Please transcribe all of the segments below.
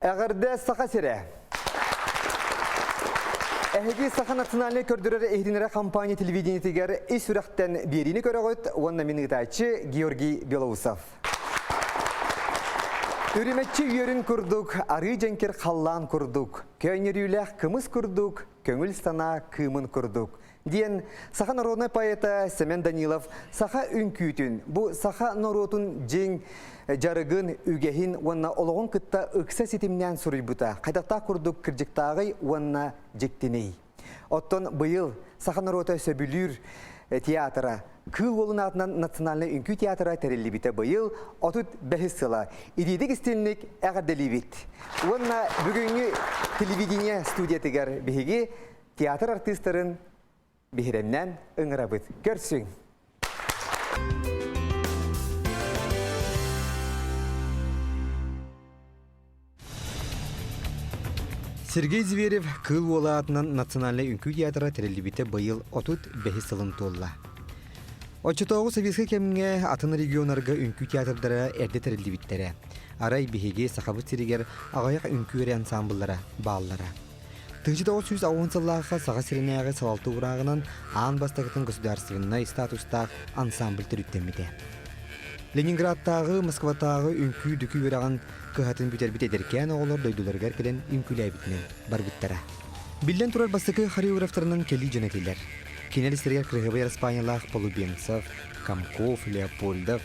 Әгәрдә саха сере. Әһеги саха национальный көрдөрөр эһдинере компания телевидениетигер ис үрәхтән берини көрәгөт, онна минитачы Георгий Белоусов. Үрәмәтче йөрен күрдүк, ары җенкер халлан күрдүк, көйнерүләх кымыз күрдүк, көңүл сана кымын күрдүк. Диен саха народный поэта Семен Данилов саха үнкүтүн, бу саха народун жең жарыгын үгәһин онна ологон кытта ыкса ситимнән сурыйбута. Кайдакта күрдүк кирҗиктагы онна жектиней. Оттон быйыл саха народы сөбүлүр театра кыл болун атынан национальный үнкү театра терелибите быйыл отут бәһисела. Идидик стилник әгәрделибит. Онна бүгүнкү телевидение студиятыгар биһиги театр артистларын бихиреннән ыңырабыт. Көрсүң. Сергей Зверев кыл бола атынан национальный үнкү театра терелибите быйыл отут бәһисылын толла. Отчетогу советский кемге атын регионарга үнкү театрдары эрде терелибиттере. Арай биһиги сахабыт сиригер агаяк үнкү ансамбльлары бааллара. 1990-ларга сага сиренеге салалты урагынан ан бастагытын государственный статустаг ансамбль түрүттемите. Ленинградтагы, Москвадагы үнкү дүкү бераган кыһатын бүтербит эдеркен оголор дойдуларга келен үнкүләбитнен барбыттара. Билден турар бастагы хореографтарынан кели жөнөтүлөр. Кинелистерге крыгыбы Испаниялах Полубенцев, Комков, Леопольдов,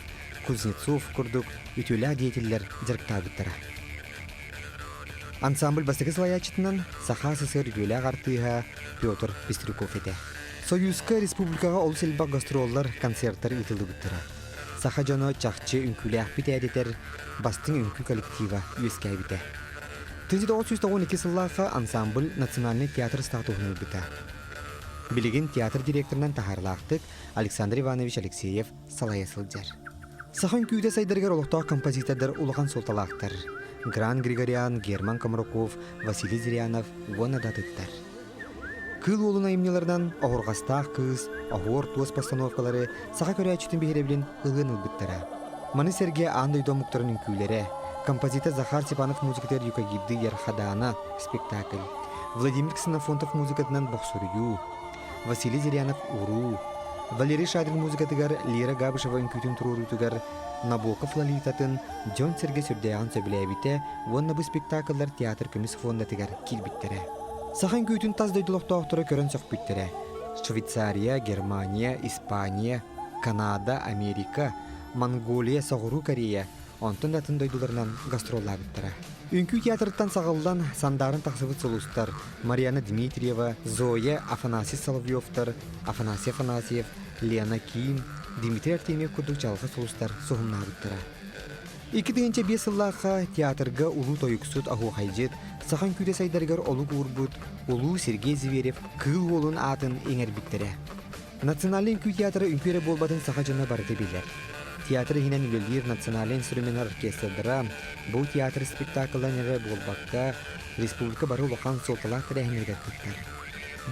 Кузнецов курдук ütүлә деятельләр жырктабыттара. Ансамбль бастагы слаячытынан саха СССР гөлә артыга Петр Пестрюков эте. Союзка республикага ол селбак гастроллар, концерттар итилдибиттара. Саха жано чакчы үнкүләх битәдетер бастың үнкү коллектива үескәбите. 1992 елларга ансамбль национальный театр статусын бита. Билигин театр директорынан тахарлактык Александр Иванович Алексеев салаясылжар. Сахан күйде сайдыргар олуктаа композитордар улахан солталактар. Гран Григорян, Герман Комароков, Василий Зырянов уона датыттар. Кыл олуна имнелерден огоргастаах кыз, огор туос постановкалары саха көрәчүтүн бихеребилин ылын ылбыттара. Маны Сергей Андай домуктарын үнкүлері, композитор Захар Степанов музыкатер Юкагибды Ярхадана спектакль, Владимир Ксенофонтов музыкатынан Боксурю, Василий Зырянов Уру, Валерий Шадрин музыкатыгар Лера Габышева үнкүтүн турурутугар, Набоков Лалитатын, Джон Сергей Сүрдеян сөбіләбіте, онна бұл спектакльдар театр көміс фондатыгар килбиттере. Сахан көйтін таз дойдылықтақтыры көрін сөкбіттере. Швейцария, Германия, Испания, Канада, Америка, Монголия, Соғыру Корея, онтын датын дойдыларынан гастроллабыттара. Үнкү театрыттан сағылдан сандарын тақсыбыт солустар Марьяна Дмитриева, Зоя Афанасий Соловьевтар, Афанасий Афанасьев, Лена Ким, Дмитрий Артемьев күрдік жалғы солустар соғымнабыттыра. 2005 жыллаға театрға улу тойықсуд ағу хайжет, сахан күде сайдаргар олу ғурбуд, улу Сергей Зверев кыл олын атын еңербіттірі. Национальный үнкү театры үнкүре болбатын саха жана барды билер. Театры хинен үлелер национальный инструментар оркестрдара, бұл театр спектакльланері болбаққа республика бары улахан солталақ тәрәхінерге күттер.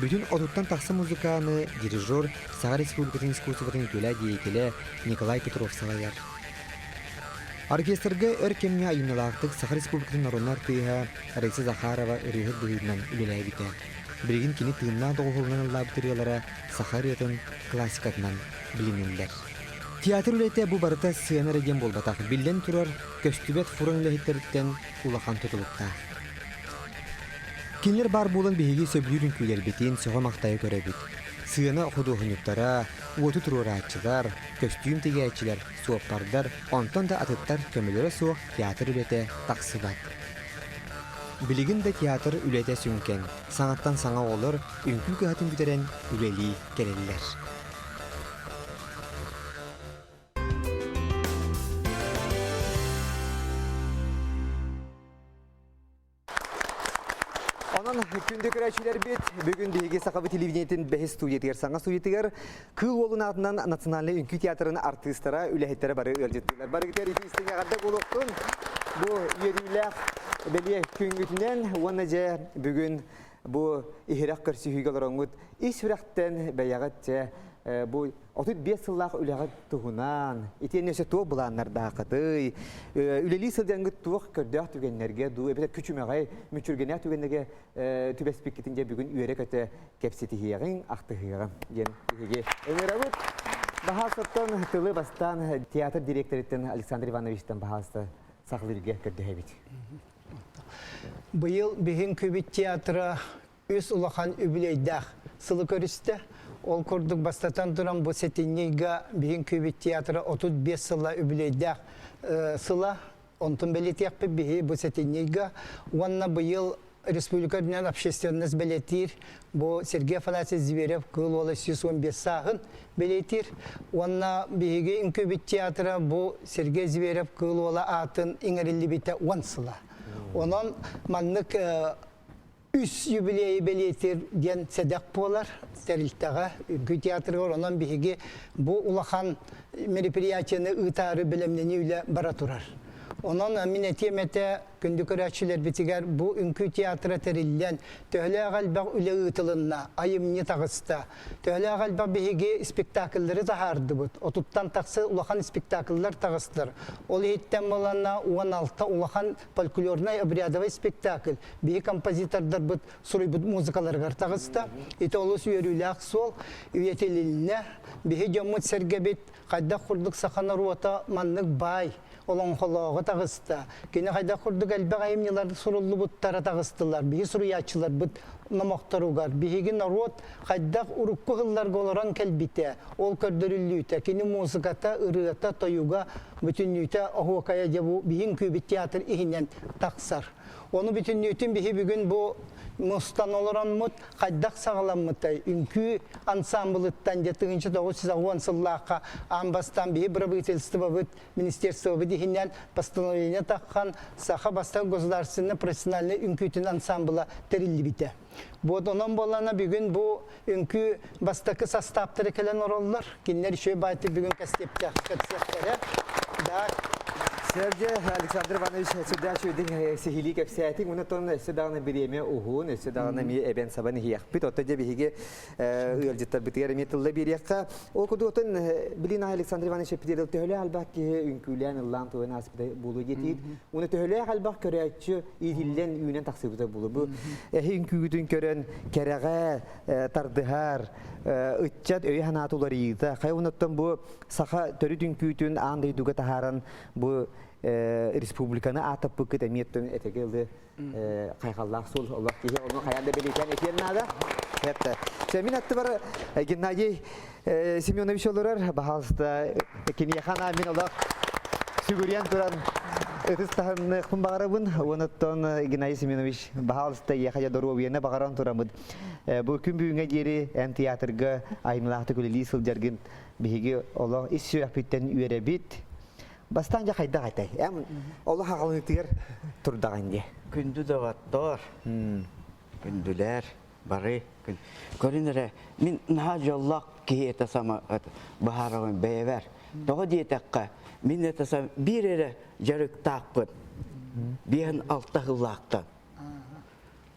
Бүтін отуттан тақсы музыканы дирижер Саға республикатын искусствотын көлі деятелі Николай Петров салаяр. Оркестрге өркемне айынылақтық Саға республикатын народнар тыйға Райса Захарова үрігіт бұйырынан үлеләйбіті. Бірігін кені тыынна доғылынан лабытырылары Саға ретін классикатынан білінендер. Театр үләйті бұ барыта сыяны реген болбатақ. Білден тұрар көстүбет фурын үләйіттеріттен улахан тұтылықта. Кинлер бар болын бейге сөбілерін күйлер бетен соға мақтайы көребет. Сыяны құдуғынықтара, уоты тұруратчылар, көстүм тегәйчілер, суаппардар, онтан да атыттар көмілері соқ театр үләйті тақсыбат. Білігін де театр үләйті сүнкен, саңаттан саңа олар үнкү көхатын бүтерен үләлі керелілер. Күнді көрәчілер бет, бүгін дейге сақабы телевидениетін бәхес студиятығар, саңа студиятығар кыл олын атынан национальный үнкү театрын артистара үләхеттері бары өржеттілер. Барығытер итістіңе ғадда болуқтың, бұл еріләқ бәле күнгітінен, оны жа бүгін бұл ихирақ көрсі хүйгелер оңғыд, ис хүрәқтен бәяғат жа bu 35 yıllık üleğe tuğunan, iti nese tuğ bulanlar da katı, üleli sıldanğı tuğ kördüğü tügenlerge, du ebede küçümeğe, müçürgene tügenlerge tübespikitince bugün üyere kötü kepsiti hiyeğin, aktı hiyeğin. Gen, hige. Ömeravut, bahasattan tılı bastan tiyatr direktörütten Aleksandr Ivanovich'ten bahasta sağlırge kördüğü hebit. Bu yıl bihin kübit tiyatra üs ulakan übüleydak sılı körüste. Ol kurduk bastatan duran bu setinliga bihin kübit tiyatra 35 sıla übüleydak sıla. Ontun belirti yapı bihi bu setinliga. Onunla bu yıl Республика Dünya Общественность belirtir. Bu Sergey Afanasyevich Zverev kıl ola 115 sahın belirtir. Onunla bihigi inkübit tiyatra bu Sergey Zverev kıl ola atın İngilizce bite 10 sıla. Onun manlık üs yübileyi belirtir diyen sedek polar steriltağa inkü tiyatrı var. Onun bihigi bu ulakan meripiriyatçını ıtarı bilemleni üle baraturar. Onun minetiyemete gündük öğretçiler bitiger bu ünkü tiyatra terillen töhle galbaq üle ıtılınna ayımni tağısta töhle galbaq bihigi spektakılları tahardı bu otuttan taqsı ulakan spektakıllar tağıstılar ol hitten bolanna 16 ulakan folklornay обрядовый spektakl bihi kompozitorlar bu suruybut muzikalar tağısta ite olus yörülak sol üyetelinne bihi jamut sergebit qadda kurduk sakana ruata manlık bay olan holağı tağısta. Kene hayda kurduk elbaq ayımnilarda surullu buttara tağıstılar. Bihi suruyatçılar but namoqtar ugar. Bihigi narot hayda urukku hıllar goloran kelbite. Ol kördürüllüyte. Kene musikata, ırıata, toyuga bütünlüyte ahokaya jabu bihin kübit tiyatr ihinen taqsar. Onu bütünlüytün bihi bugün bu mustan olaran mut qaydak sağlamıtay ünkü ansamblıttan jettiğince 910 сыллаqa ambastan bihi правительство бит министерство бидиһиннән постановление таккан саха бастан государственный профессиональный үnkütün ансамбла терилли бите. Bu onun bolana bugün bu ünkü bastaki sastavtırı kelen orollar kinler şöyle baytı bugün kastepte katseftere da Sergey Aleksandr Ivanoviç sırda şöyle sihili kepsiyeti bunu ton sırda bir yemeğe uhun sırda mi eben saban hiyah bit otaca bihige uyarcıta bitiyor emetle bir yakka o kudu ton bilina Aleksandr Ivanoviç pidel töhle albak ki ünkülen Allah to nasipte bulu yetit onu töhle albak köreyçi idillen ünen taksibte bulu bu ünküdün kören kerege tardıhar ıççat öy hanatuları yita kayunattan bu saha törüdün kütün anday duga taharan bu Respublikanı atıp bu kadar miyetten etekildi kaykallah sol Allah ki onu hayalde belirten etiyernada hatta semin attı var Gennady Semyonovich olur bahasta kini yakana min Allah Siguryan turan itu tahan kumbarabun onatton Gennady Semyonovich bahasta yakaya doru wiyana bakaran turamud bu kümbüğüne geri en tiyatrga ayımlahtı kulili sıljargın bihigi Allah isyu yapitten üyerebit Bastanca kayda kayda. Allah hakkını tiyer turdağın diye. Gündü de vattor. Gündüler, bari. Görünere, min nahacallak ki etasama baharavın beyever. Daha diye takka, min etasam bir yere jarık takpın. Bihan altta hıllaktan.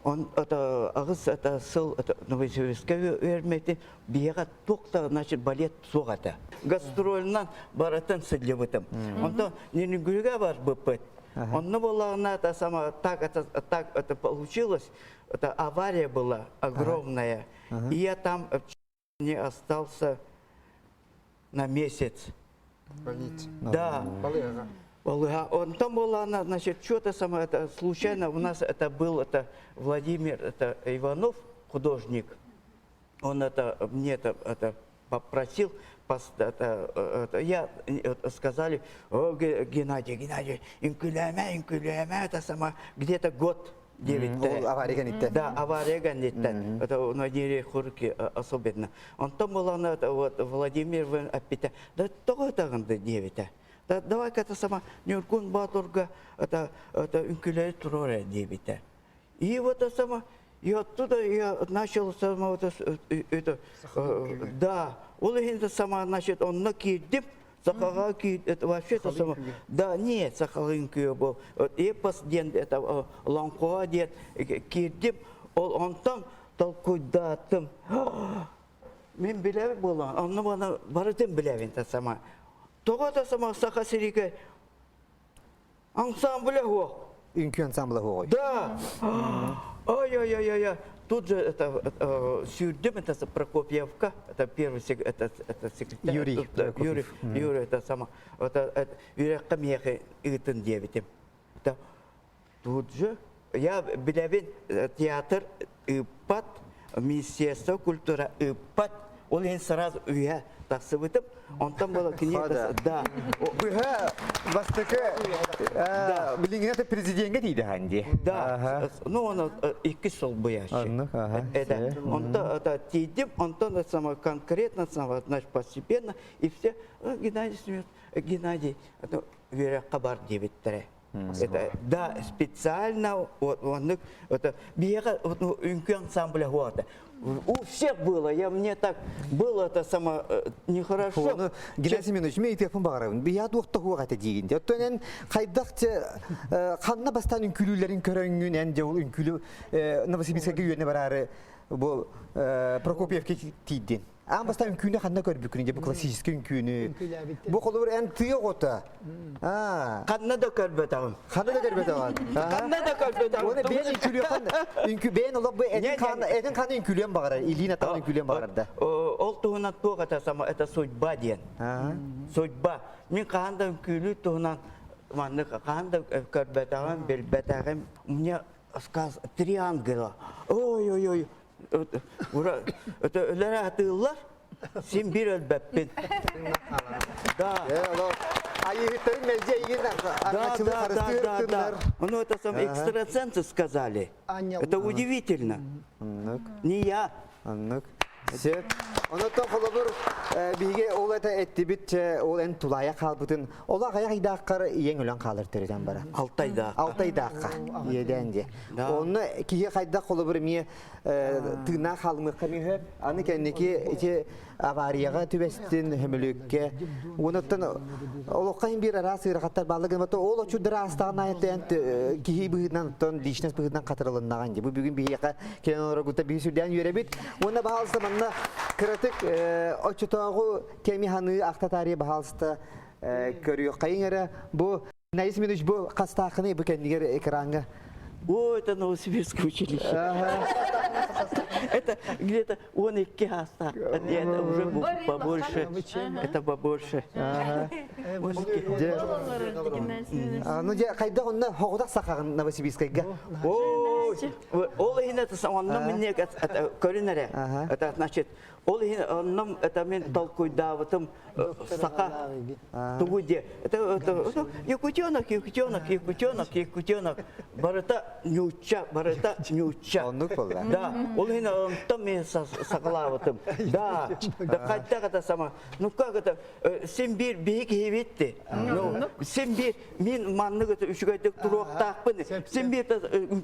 Он это агыс это сыл это Новосибирская вермете бега токта значит балет сугата гастрольнан баратын сыдлебытым онда ненигүргө бар быпыт онны болагына это сама так это получилось это авария была огромная и я там не остался на месяц да Он там была, значит, что-то самое, это случайно у нас это был это Владимир это Иванов, художник. Он это мне это попросил, я сказали, о, Геннадий, инкуляме, это сама где-то год. 9. Авария ганитте. Да, авария ганитте. Это на нере хурки особенно. Он там была вот Владимир опять. Да того это 9. Да, давай-ка это сама Нюркун Батурга, это инкуляция турора дебита. И вот это сама, и оттуда я начал сама это да, улыгин сама, значит, он накидип, сахараки, это вообще это сама, да, нет, сахаринки был, эпос ден, это ланкуа ден, кидип, он там толкуй датым. Мен біле болам, оны бана барытын білевин та сама. Тоға та сама сақа сирике ансамбле хуақ. Үнкі ансамблы ғой. Да. Ой-ой-ой-ой. Тут же это сюрдем, это Прокопьевка, это первый это секретарь. Юрий Прокопьев. Юрий, это сама. Это Юрий Камьехи, Итан Девятим. Тут же я билевин театр Ипат, Министерство культуры Ипат, он сразу уя так сывытым, он там была книга, да. Бұға бастықы біліңген әті президентге дейді ханди. Да, ну он iki сол боящий. Это он то тидим, он то самое конкретно, самое значит постепенно и все. Геннадий Смит, Геннадий, это Вера Кабар 9-3. Это да специально вот он это бега вот үнкі ансамбля года. У всех было, мне так было это само нехорошо. Геннадий Семенович, мен итепін бағарауын. Бия дуақта хуағаты дегенде. Өттенен қайдақчы қанна бастан үнкілілерін көріңін әнде ол үнкілі Новосибирскеге үйені барары бұл Прокопьевке тейден. Ан бастан үнкілі қанна көріп бүкінінде бұл классический үнкілі. Бұл қолы бір ән түйе ғоты. Қанна да көрбет ағым. Қанна да көрбет ағым. Қанна да көрбет ағым. Оны бен үнкілі қан, бен олап бұл әтін қаны үнкілі бағарар, Илина тағын үнкілі бағарарды. Ол туғынан туғата сама, это судьба ден. Судьба. Мен қағанда үнкілі туғынан, қағанда көрбет ағым, белбет ағым. Мне сказ 3 ангела. Ой-ой-ой. Это өлері атылар, сен бір өлбәппен. Да. Айығыттарын мәлде еген арнашылы қарысты ұрттынлар. Ну, это сам экстрасенсы сказали. Это удивительно. Не я. Сет. Онотон қолыбыр біге ол әті әтті біт ол ән тулая қалбытын. Ола қаяқ идаққар ең өлен қалыр түрден бара. Алтайдаққа. Еденде. Оны кейе қайдақ қолыбыр ме тығына қалмыққа мүйіп, аны кәнеке аварияға түбәстін хөмілікке. Онытын олыққайын бір арасы ұрақаттар балығын баты ол очудыр астағын айытты әнті кейі бұғыдынан ұттын, дейшінес бұғыдынан қатырылыннаған. Бұл бүгін бейеқа келен олар күтті бей сүрден үйеребет. Оны бағалысы манна кіратық очутауғы кемиханы ақтатария бағалысты көрігі қайын әрі. Бұл Геннадий Семенович бұл қастақыны бұл кәндігер экранға. О, это Новосибирское училище. Это где-то он и киаста. Это уже побольше. Это побольше. Ну, қайда онна хоғыдақ сақағын Новосибирскайға? Ол это самое, мне көрінері. Это значит, он это мен толкуйда в этом сақа тугуде. Это якутенок. Барыта нюча. Да, он там мен сақала в этом. Да, қайда это самое. Ну как это, сен бейік еветті. Сен мен манны үшігайдық тұруақтақпын. Сен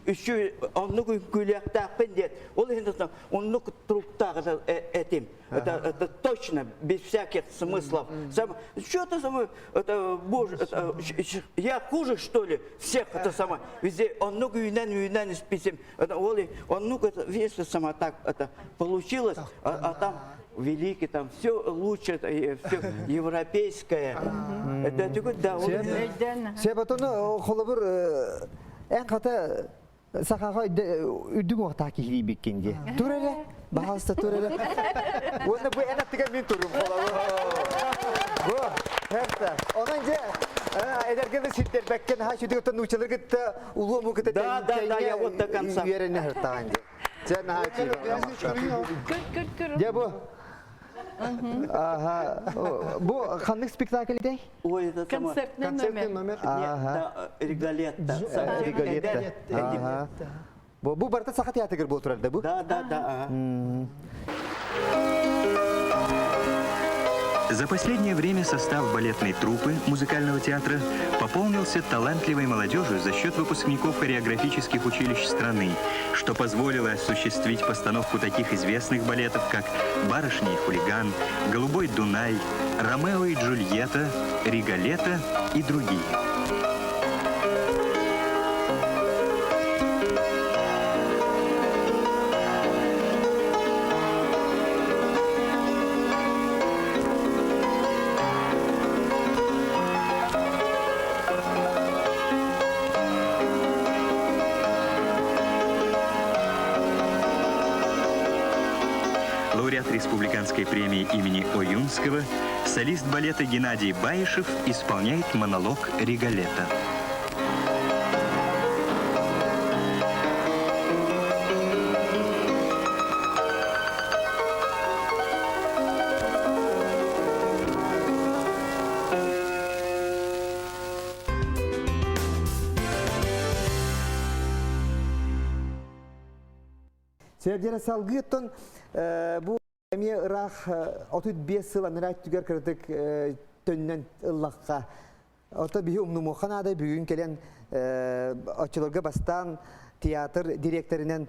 үші онны күліяқтақпын дед. Онны тұруқтағы этим. Это точно, без всяких смыслов. Что-то самое, это, боже, я хуже, что ли, всех это самое. Везде он много юнан списем. Он много, видишь, сама так это получилось, а там великий, там все лучше, все европейское. Это такой, да, Себатоны қолыбыр ән қата сақаға үддің оқтақ кейлей беккенде. Тұр әлі? Бағалысты тұр әлі? Оны бұл ән аттыға мен тұрым қолабыр. Бұл, әрті. Онан же әдергені сеттер бәккен ха шүді өттен ұчылыр кетті, ұлы мұ кетті я вот до конца. Үйеріне ғырттаған де. Жән ха шүді. Де бұл? Бұл қандық спектакльдей? Ой, это концертный номер. Регалетта. Бұл барда сақа театр бұл тұрарда бұл? Да. За последнее время состав балетной труппы музыкального театра пополнился талантливой молодежью за счет выпускников хореографических училищ страны, что позволило осуществить постановку таких известных балетов, как «Барышня и хулиган», «Голубой Дунай», «Ромео и Джульетта», «Риголетто» и другие. лауреат республиканской премии имени Оюнского, солист балета Геннадий Баишев исполняет монолог «Риголетто». Сәрдері салғыттың бұл әме ұрақ 35 сыл анырайт түгер кірдік төннен ұллаққа. Ота бігі ұмнымуқан ады бүгін келен отчыларға бастан театр директорынан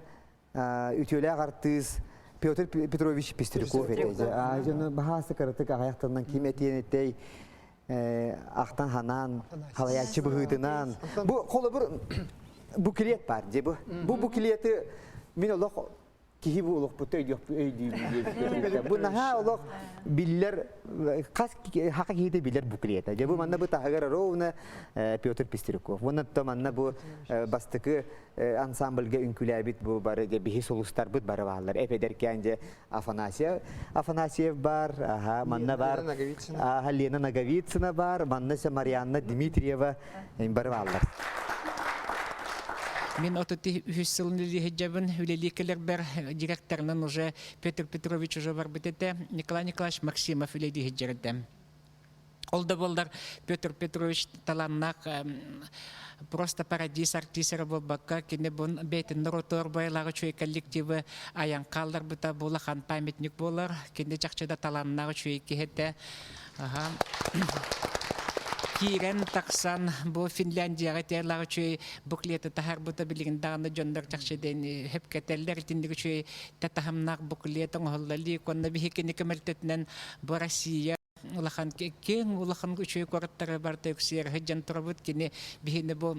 үтелі ағартыз Петр Петрович Пестрюков ереді. Жөні бағасы кірдік ағаяқтарынан кем әтейінеттей ақтан ханан, қалаячы бұғытынан. Бұл қолы бір бүкілет бар, де бұл. Бұл бүкілеті мен олық кихи bu oluk bu tey yok öydü. Bu naha oluk biller kas hakka kihide biller bu kriyeta. Bu manna bu tahagar rovna Pyotr Pestryukov. Bunun da manna bu bastıkı ansamblga ünkülabit bu barı bihi solustar bud barı varlar. Epeder kence Afanasyev var, manna var. Lena Nagavitsina var, manna se Marianna Dmitrieva barı varlar. Мен отыты үсілін үлігіджабын үлелікелер бір директорынан уже Петр Петрович уже бар бітеті Николай Николаевич Максимов үлелігіджерді. Олда болдар Петр Петрович таланнақ просто парадис артисері болбаққа кені бұн бейтін нұротор байлағы чөй коллективі аян қалдар бұта болақан памятник болар. Кені жақшыда таланнағы чөй кехетті. Кирен таксан бу Финляндияга терлага чөй буклеты тахар бута билигин дагында жондар чакшеден хеп кетеллер тиндиги чөй татахамнак буклетың холлали конна бихикени кемелтетнен бу Россия улахан кең улахан чөй кораттары бар тексер хеджан турабут кини бихине бу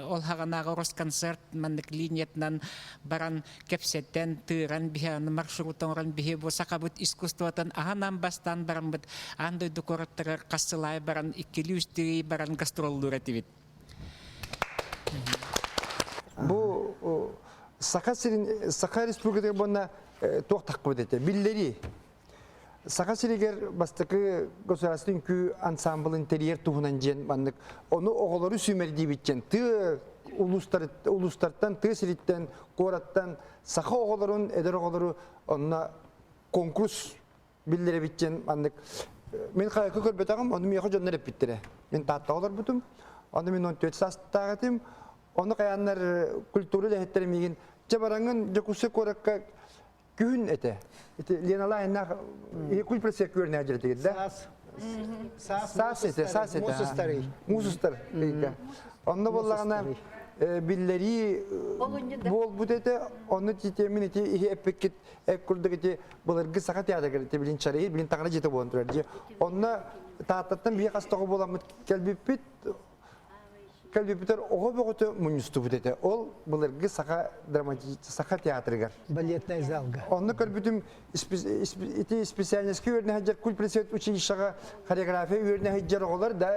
ол хаганага Росконцерт мандык линиятнан баран кепсеттен тыран биханы маршрутоңран бихи бу сакабут искусствотан аганан бастан баран бут андай докораттары кассылай баран иккилүүстүри баран гастроллур этибит. Бу Саха Республикада бonna тоқтақ көдеті. Биллери Саха Сиригер бастықы государственный күй ансамбл интерьер туғынан жен бандық. Оны оғылары сүймерді бітчен. Ты улустарттан, ты сиреттен, қораттан Саха оғыларын, әдір оғылары онына конкурс биллері бітчен бандық. Мен қайқы көрбет ағым, оны мияқы жонлар әп біттірі. Мен татта олар бұтым, оны мен 14 састағы тем, оны қаянлар культуры ләхеттері меген. Жабараңын жакусы қораққа күн әті. Лена Лайнақ күл пресек көріне әжірді. Сас әті. Мусыстар. Онда болағына биллери бол бұд әті, оны тетемін әті әппекет әккүрдік әті бұлырғы сақа театры әті білін чарайыр, білін тағына жеті болын тұрар. Онда тағаттан бие қастығы боламыд Кәлбепітер оғы бұғыты мұнысты бұд әті. Ол бұлырғы сақа театрыгар. Балетная залга. Онны кәлбетім специальность көріне әджер күл пресет училищаға хореография өріне әджер оғылар да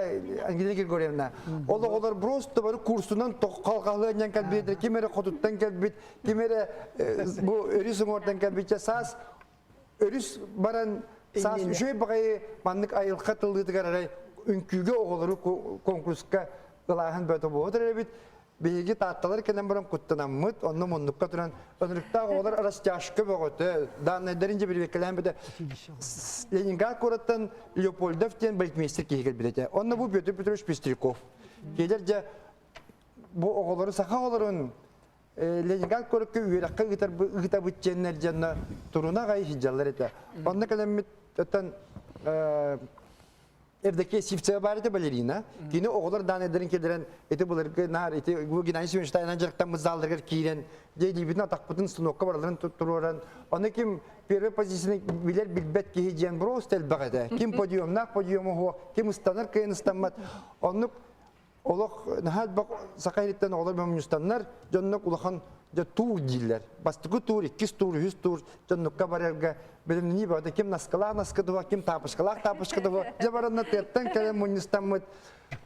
ангелегер көревна. Ол оғылар просто бары курсынан қалқалы әнен кәлбетер, кемері қотуттан кәлбет, кемері өрісің ордан кәлбетче сас, өріс баран сас үшөй бағайы маңнық айылқа тылдығығар арай үнкүйге оғылары конкурсқа Гылахан бөті болдыр әрбет, бейге татталар кәлем бұрын құттынан мұт, онны мұндыққа тұран, өніріктағы олар арастяшқы бұғыты, данайдарынже бір бекелен беді, Ленинград қораттан Леопольдовтен балетмейстер кейгел бедеті. Онны бұл Петр Петрович Пестрюков. Кейдер же бұл оғылары сақа оларын Ленинград қорыққа үйераққа ғыта бұтченлер жанна тұруна ғай хиджалар еті. Онны кәлем өттен Evdeki sifte barıda balerina. Yine oğullar danedirin kediren eti bulur nar eti bu Gennady Semyonovich ancaktan mızaldırır kiren. Dedi bir atak putun stunokka barlarını tuttururan. Onu kim первый позиционный bilir bilbet ki hicyen brostel bagada. Kim podyumnak podyumu ho, kim istanır kayın istanmat. Onu olak nahat bak sakayretten oğullar ben istanlar. Cannak ulakan tur diller. Bastıkı tur, 2 tur, 100 tur. Cannukka bararga benim niye böyle kim naskıdıva, kim tapışkıdıva. Jabaranna tertten kalem munistammet.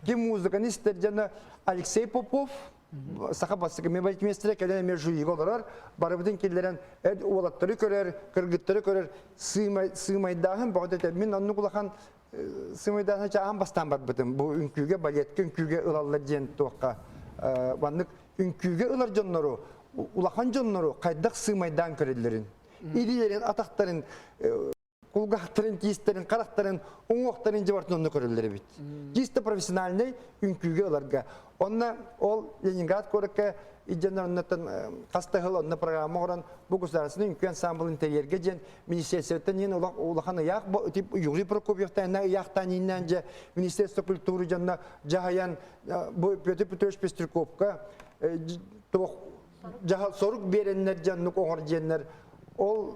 Kim muzikanistler canı Alexey Popov, Saha bastık. Men balletmestere kelen mer juyiga olarar. Barabıdın killeren oğlatları körer, kırgıtları körer. Sığmaydahan bağda men annu kulakan sığmaydahan çağan bastan barbıdım. Bu ünküge balletke ünküge ılallar jen toqa. Vanlık ünküge ılar jonları, ulakan jonları kaydak sığmaydan körellerin. İlilerin, atakların, kulgahtların, kistlerin, karakterin, oğukların civartın onu körelleri bit. Kiste profesyonelne ünküge ılarga. Onna ol Leningrad koraka İcender ondan kasta hıl ondan programı oran bu gösterisi ünkü ensemble interiyerge gen ministersiyetten yine ulakan yak bu tip Yuri Prokopyev'ten yaktan inence Ministerstvo kulturu janna jahayan bu Pyotr Petrovich Pestrikovka toh jahal soruk berenler janlık oğur jenler ol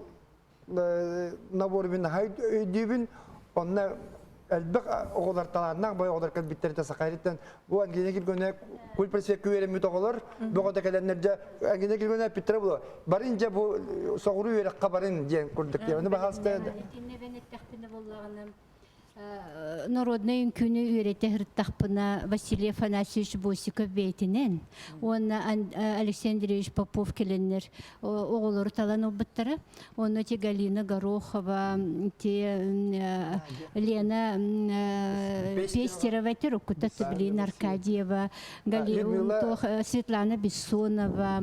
naborbin hayt ödübün onna elbek oğullar talannak boy oğullar kad bitterite sakayritten bu angine girgöne kul perspektif veremi toğullar bu da gelenlerce angine girgöne pitre bu barınca bu soğuru verek kabarın diyen kurduk diye onu bahasta Dinle ben ettaqtını bollağınım. Народный үnkүнү үйрете хырттахпына Василий Афанасьевич Босиков бейтинен. Онна Александрович Попов келеннер оголору талан обыттары. Онна те Галина Горохова, те Лена Пестерова, те Рокута Таблина Аркадьева, Светлана Бессонова,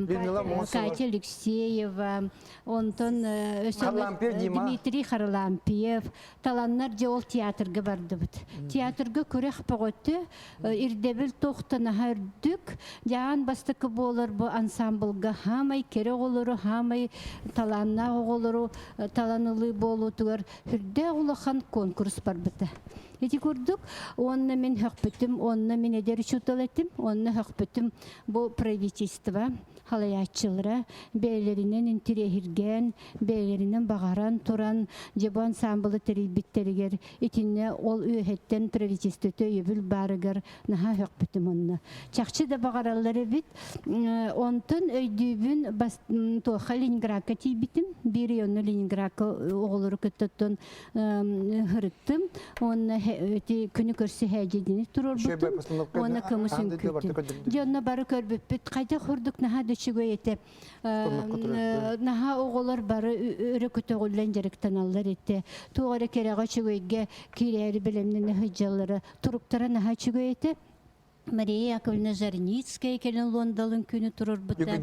Катя Алексеева, Онтон Дмитрий Харлампиев. Таланнар же ол театрга барды бит. Театрга көрек поготты, ирдебил тоқтана хөрдүк, жаан бастыкы болар бу ансамблга хамай керек олору, хамай таланна оголору, таланылы болутугар хүрдө улахан конкурс бар бит. Эти көрдүк, онна мен хөкпүтүм, онна мен эдер чуталетим, онна хөкпүтүм бу правительство халаячылары бейлеринен интерехирген, бейлеринен багаран туран, жеба ансамблы терибиттеригер, итинне ол үйхеттен правительството өбүл барыгар наха хөкпүтүм онна. Чакчы да багаралары бит, онтон өйдүүбүн тоха Ленинградка тийбитим, бир районну Ленинградка оголору көттөттөн хырыттым, онна күнү көрсө хэжедини турурбутум, онна кымысын күттүм. Жонна бары көрбүппүт, кайда хурдук наха дөчүгөйете, наха оголор бары өрө көтөгүллен жарыктан аллар этте, тугара керега чүгөйге кирери билемнен хыжалары, туруктара наха чүгөйете. Мария Яковлевна Жарницкая келен Лондалын күні тұрыр бұттан.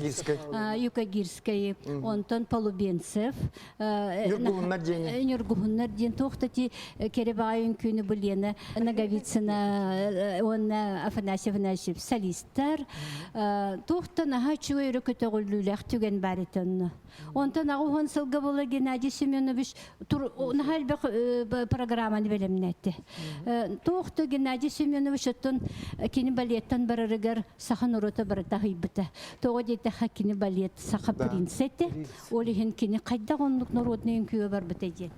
Юкагирская. Онтон Полубенцев. Нюргухуннар ден тоқтати Керебайын күні бұлені. Наговицына, онна Афанасьев Афанасьев солисттар. Тоқтан аға чуы өрі көтіғілілік түген бар етінні. Онтан ағуған сылға бола Геннадий Семенович нахалбақ программаны білімнәтті. Тоқты Геннадий Семенович оттын кені балеттан барарыгар сахан урота барата хайбыта. Тоғы дейті хакені балет саха принцеті. Олеген кені қайда ғонлық народный үнкіге бар бұта ден.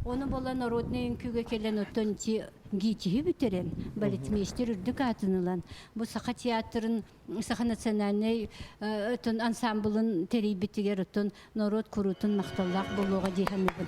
Оны бола народный үнкіге келен оттын гитиги бүтерен балетмейстер үрдік атынылан. Бұл саха театрын, саха национальный ансамблын терейбетігер ұтын народ күрутын мақталлақ болуға дейханы бұл.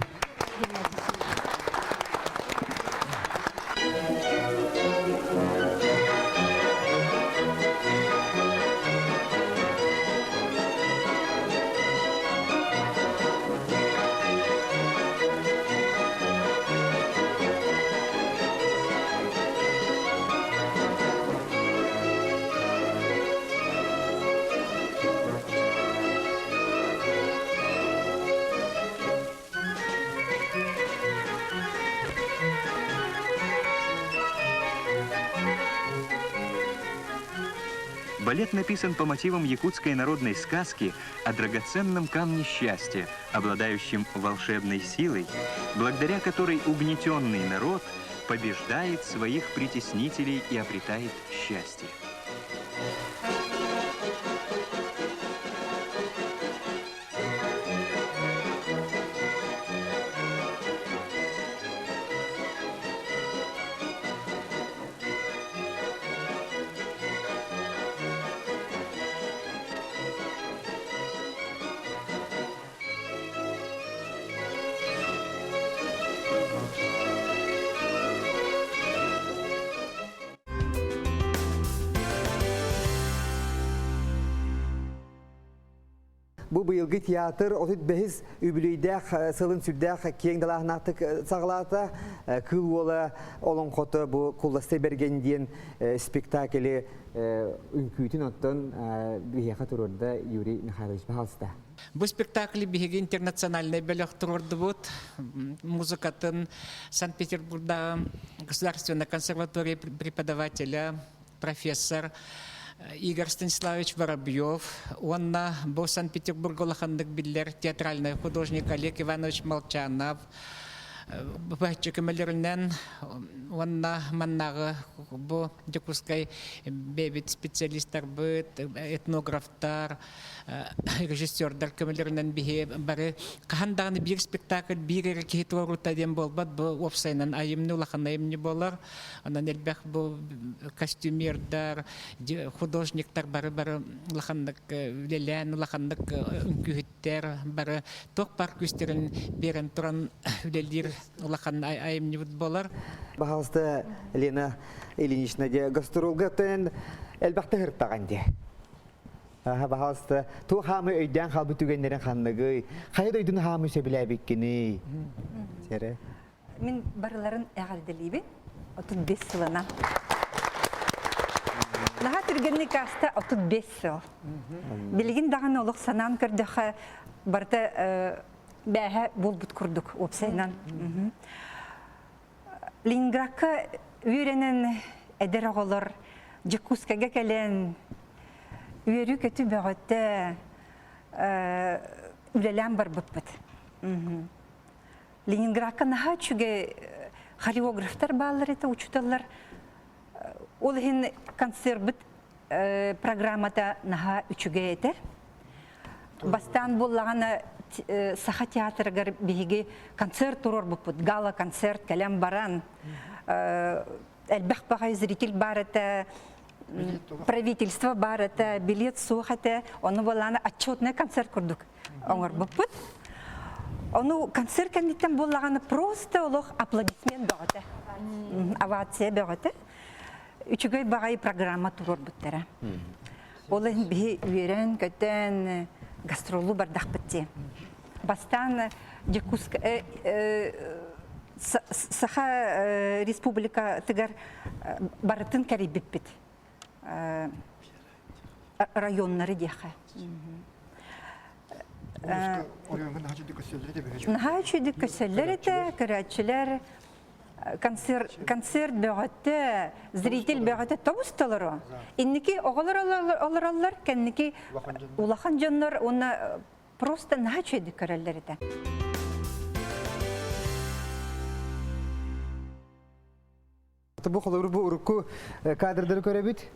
Балет написан по мотивам якутской народной сказки о драгоценном камне счастья, обладающем волшебной силой, благодаря которой угнетенный народ побеждает своих притеснителей и обретает счастье. bu bıyılgı tiyatr otut behiz übülüydek sılın sürdek kiyeng dalahnatık sağlata kıl ola olon kotu bu kullasta bergen diyen spektakeli ünkütün ottun bihiyaka tururda Yuri Mikhailovich Bahalsta. Bu spektakli bihiги интернациональный бәлек тұрырды бұд. Музыкатын Санкт-Петербургда Государственная консерватория преподавателя, профессор Игорь Станиславович Воробьев. Он был Санкт-Петербург Лохандык Биллер, театральный художник Олег Иванович Молчанов. Бәтчікі мәлерінен онна маннағы бұ декускай бәбет специалисттар бұд, этнографтар, режиссердар көмелерінен бігі бары қағандағыны бір спектакль бір әрекет орыта дем болбад бұ опсайнан айымны улақан айымны болар. Онан әлбәқ бұ костюмердар, художниктар бары улақандық үлелән, улақандық үнкүйіттер бары тоқ бар күстерін берін тұран үлелер улақан айымны бұд болар. Bahalsta Elena Ilinична де гастролга тен әлбәқті ғырттаған де. Bahalsta ту хамы өйден қалбы түгендерін қанлығы, қайыр өйдің хамы сөбілі әбеккені. Сәрі? Мен барыларын әғалдылейбін, 35 сылына. Наға түргенні каста 35 сыл. Білген даған олық санан көрдіқі барды бәғі бол бұт күрдік опсайнан. Ленинградқа үйренен әдер оғылыр, Жекускаға кәлен үйері көті бәғітті үлелән бар бұт-бұт. Ленинградқа наға чүге хореографтар бағылар еті, учуталар. Ол хен концерт бұт программада наға үчіге еті. Бастан болағаны Саха театрыгар биһиги концерт турор буппут, гала концерт калям баран. Әлбәқ бағай зритель бар это, правительство бар это, билет сух это, оны боланы отчетный концерт күрдік. Оңыр буппут. Оны концерт кәнеттен болағаны просто олық аплодисмент бағыты, овация бағыты. Үчігөй бағай программа турор буттара. Олы биһи үйерен көтен гастролу бардақ бітте. Бастан Саха республика тігір барытын кәрібіп біт. Районлары деқі. Наға үшіді көселер еті, көрәтшілер, концерт бөғітті, зритель бөғітті табыстылыры. Иннеки оғылар олар, кәннеки улахан жанлар, оны просто наға үшіді көрәлер еті. Bu kolabur bu urukku kadrları körebit.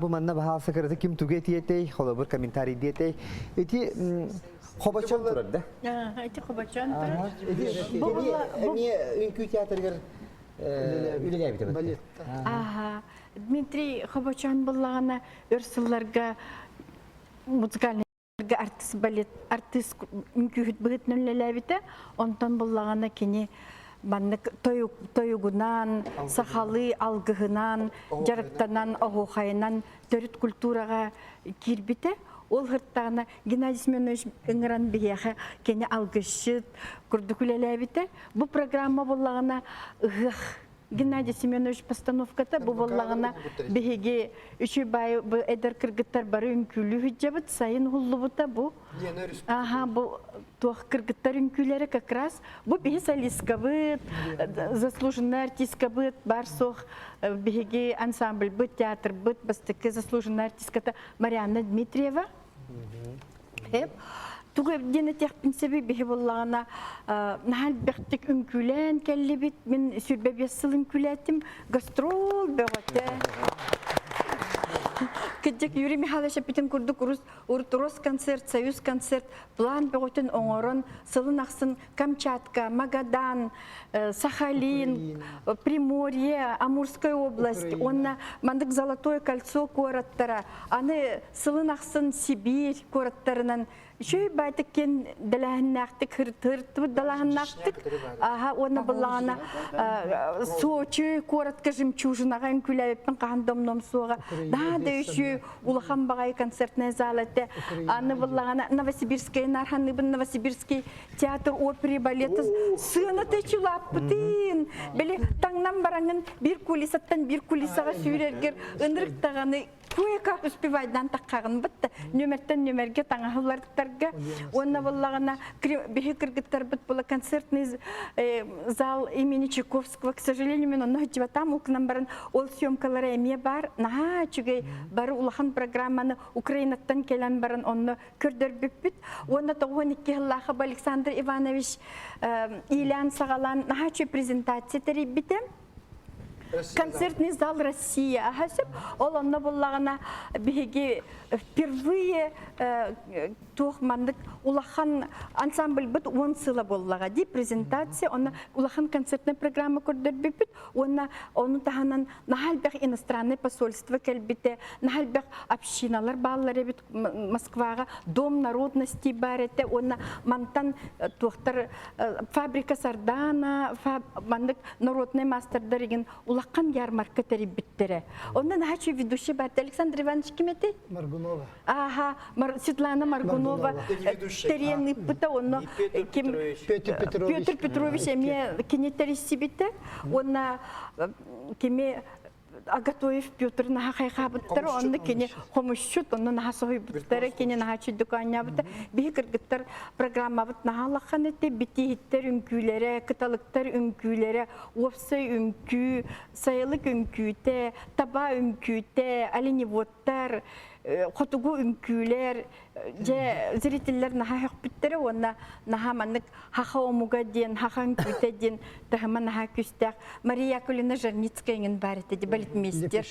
Bu manna bahasa karısı kim tuge diyetey, kolabur komentari diyetey. Eti xobaçan turardı. Eti xobaçan turar. Niye ünkü tiyatrgar üleler bite balet. Dmitri Xobaçan bullağına örsüllerge muzikal artist balet artist ünkü hütbüt nüleler bite. Ondan bullağına kini Баннык тойугунан, сахалы алгыгынан, жарыктанан, оғуқайынан төріт культураға кирбите. Ол ғырттағына Геннадий Семенович ыңыран бейеқі кені алгышыт, күрдікілелі бите. Бұл программа болағына ұғық Геннадий Семенович постановката бұл болағына бейеге үші бай әдір кіргіттар бары үнкүлі хүджабыт, сайын ғұллы бұта бұл. Бұл тух кыргыттар үнкүлері как раз бұл бейе солистка бұд, заслуженный артистка бұд, бар соқ бейеге ансамбль бұд, театр бұд, бастықы заслуженный артистката Марианна Дмитриева. Туғы дені текпін себі бейе болағына нағал бәқтік үнкүлен кәлі бит, мен сүрбе бесіл үнкүлетім, гастрол бәғатты. Кедек Юрий Михайлович апитин курдук Рос концерт, Союз концерт, план бөгөтін оңорын, сылын ақсын Камчатка, Магадан, Сахалин, Приморье, Амурская область, онна мандык Золотое кольцо кораттара, аны сылын ақсын Сибирь кораттарынан, шөй байтыкен дәләһіннәқтік, хыртыртып дәләһіннәқтік, оны бұлағына Сочи коратка жемчужинаға үнкүләбеппін қағандомном соға, да үші чүй улахан багай концертная залате. Аны буллагана Новосибирская нарханыбын Новосибирский театр оперы балеты сыны течулап бутин. Бели таңнан бараңын бир кулисаттан бир кулисага сүйрергер ынырыктаганы кое-как успевайдан таққағын бітті. Нөмерттен нөмерге таңағылардықтарға. Онна болағына бейі кіргіттар біт бұл концертный зал имени Чайковского. К сожалению, мен онна хатчеватам ұлқынан барын ол съемкалары әме бар. Наға чүгей бары улахан программаны Украинаттан келен барын онны көрдір бүппіт. Онна 92 жыллағы Александр Иванович Илян Сағалан наға чүй презентация тәрі бітем. Концертный зал Россия. Ахасып, ол онна боллагана биги впервые тухмандык улахан ансамбль бит 10 сыла боллага ди презентация, онна улахан концертная программа көрдөр бит, онна оны таханан нахалбек иностранное посольство келбите, нахалбек общиналар баллары бит Москвага, дом народности барете, онна мантан тухтар фабрика Сардана, мандык народный мастердерген улахан ярмарка терибиттере. Онна нахачи ведущий барте Александр Иванович кимете? Маргунова. Ага, Светлана Маргунова. Теренный пыта, он Петр Петрович, мне кинетарис сибите, он кеме Агатоев Петр на хайхабыттар, он кене хомущут, он на хасойбыттар, кене на хачи дуканябыттар, бихкыргыттар программабыт нахалаханете, битихиттер үнкүлере, кыталыктар үнкүлере, опсай үнкү, сайылык үнкүте, таба үнкүте, оленеводтар, хотугу үнкүлер, же зрителлер наха хакбиттери, онна наха маннык хаха омуга ден, хаха үнкүте ден, тахыма наха күстәк. Мария Яковлевна Жарницкая барите, де балетмейстер.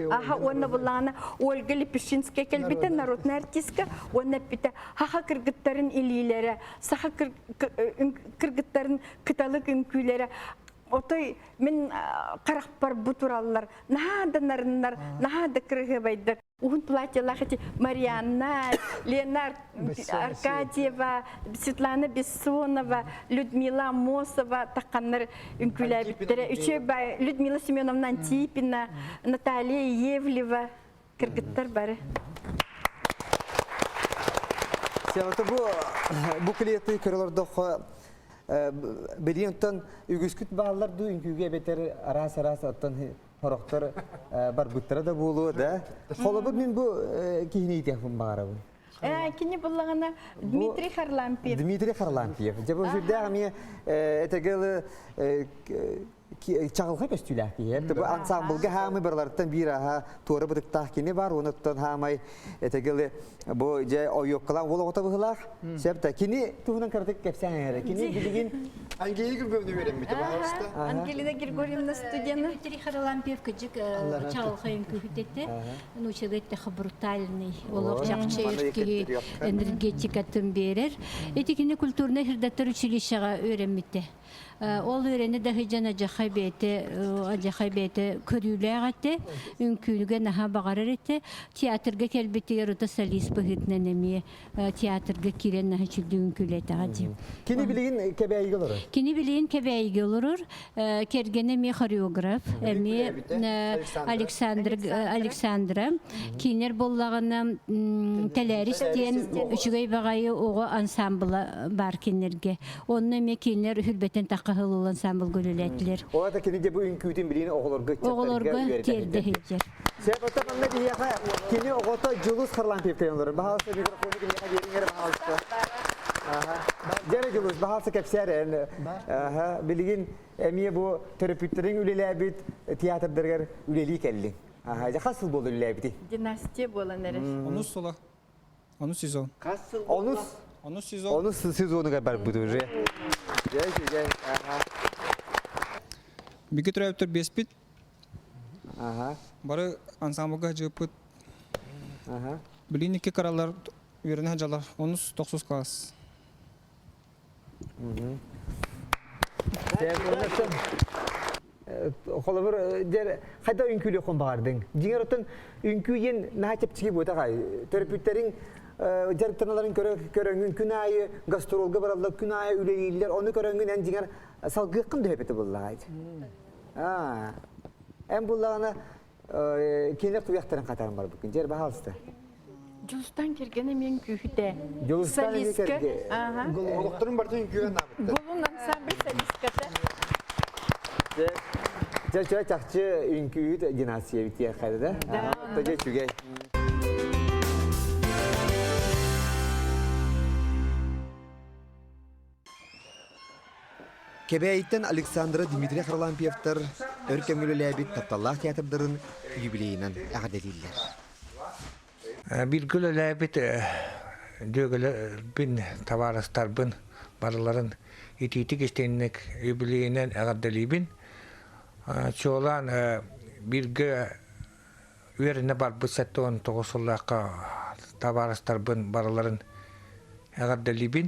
Аха, онна булана Ольга Лепешинская келбите, народная артистка, онна пите хаха кыргыттарын илилері, саха кыргыттарын кыталык үнкүлері. Отой мен қарақпар бутураллар, нахаданарынар, нахада кырығы байдыр. Уғын платьялахати Марианна, Леонард Аркадьева, Светлана Бессонова, Людмила Мосова, таққаннар үнкүлі біттері. Үші бай Людмила Семеновна Антипина, Наталья Евлева, кыргыттар бары. Себаты бұл клиетті көрілерді Бериентон үгіскіт бағаларды үнкүйге бетер арас-арас аттан хорақтар бар бұттара да болуы да. Қолы мен бұл кейіне етек бұн бағара бұн? Кені болағана Дмитрий Харлампиев. Дмитрий Харлампиев. Жабы жүрді ағаме әтегілі чағылға көстілі әкейіп. Бұл ансамблға хамы бірларыттан бір аға туары бұдықтақ кені бар. Оныттан хамай әтегілі бұл жай ойоққылан ол оғыта бұғылақ. Себті кені туғынан кірдік кәпсен әрі. Кені білген... Ангелина Григорьевна верем, Ангелина Григорьевна студена. Дмитрий Харлампиев кыжык чағылға үнкүхітетті. Нучылетті брутальный. Олық жақчайырки энергетикатын берер. Этикini культурный хирдаттар училищаға өремітті. Ол өрені дәхи жана жақай бәйті көрілі ағатты, үнкүліге наға бағарар етті. Театрға кәлбетті еріті солист бұғытынан әме театрға керен наға чүлді үнкүлі әті ағады. Кені білеген кәбәйгі олыр? Кені білеген кәбәйгі олыр. Керген әме хореограф, әме Александра. Кейнер боллағына тәләрістен үшігей бағайы оғы ансамблы бар кенерге. Оның әме кейнер хүлбеттен қағылыл ансамбл көрілетілер. Олата кенеде бұл үнкүйден білейін оғылырғы терді хеджер. Себатта банда бияға кене оғыта Жұлыс Харлампиев тәйін олыр. Бағалысы микрофоны кенеға беріңер бағалысы. Жәрі Жұлыс, бағалысы кәпсәрін. Білеген әмие бұл терапевттерін үлелі әбет театрдарға үлелі кәлі. Қасыл болды үлелі әбеті? Династия болан әрі. Онус сола. Онус сезон. Онус сезон. Онус сезоныға бар бұды уже. Биги трәптер беспит. Бары ансамблга жыпыт. Билин ике каралар верне хаҗалар. Онус 9 класс. Холовер дер хада үнкүле кон бардың. Дигәртен үнкүен нәһәтеп чыгып өтәгәй. Терапевттерин жарыктаналарын көрөнгүн күн айы гастролга баралар күн айы үлелилер. Оны көрөнгүн эн дигәр салгы кымды хепете буллагай. Эм буллагана Kene kuyakların katarın var bugün. Cer bahalısты. Julustan kirgene men kühüte. Julustan Saliska. kirge. Aha. Olukturun barda ünküyen nabıttı. Golun ansambl saliskata. Çağ çağçı ünküyü de dinasiye bitiyor kaydı. Taca çüge. Kebeyitten Alexandra Dmitri Harlampiyevtar örkemülülebit Taptallah Teatrların юбилейінен әғаделейлер. Bir gülülebit dögülü tavarastarbın barıların ititik istenlik юбилейінен әғаделейбін. Çoğulan bir üyerine bar bu sette 19'luğa tavarastarbın barıların әғаделейбін.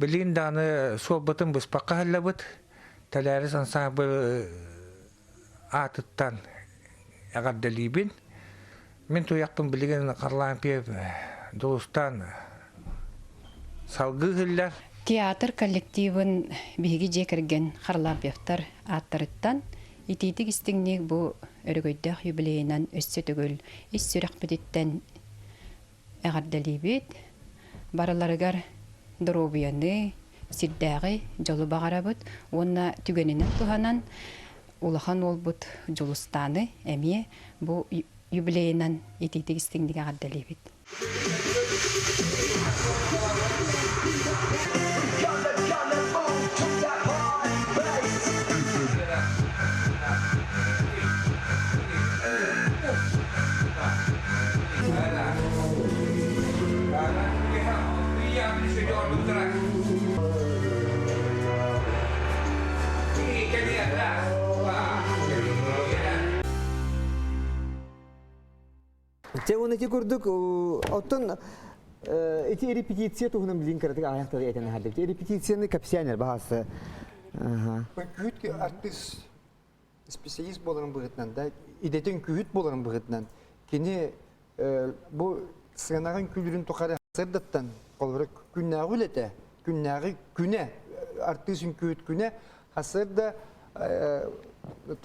Bilin dağını soğbatın bıspakka hallabıt. Talaris ansambl atıttan әғаделейбін. Мен тояқпын білген Харлампиев Дулустан салғы хиллер. Театр коллективын биги жекерген Харлампиевтар аттырыттан ититик истиңник бу өргөйдөх юбилейинан өссө төгөл ис сүрөк битеттен әғаделейбит. Барыларыгар дробияны сирдәгы жолу багарабыт. Онна түгенинен туханан улахан олбут жолустаны әмие бу юбилейинан ититик истиңник әғаделейбит. Оны те көрдік, оттан эти репетиция туғынан білген кірдік аяқтағы әтені хәлдеп. Репетицияны капсионер бағасы. Күхіт артист, специалист боларын бұғытынан да, идетін күхіт боларын бұғытынан. Кені бұл сығанаған күлірін тұқары сырдаттан, қолыры күннағы өлеті, күннағы күне, артистын күхіт күне, қасырда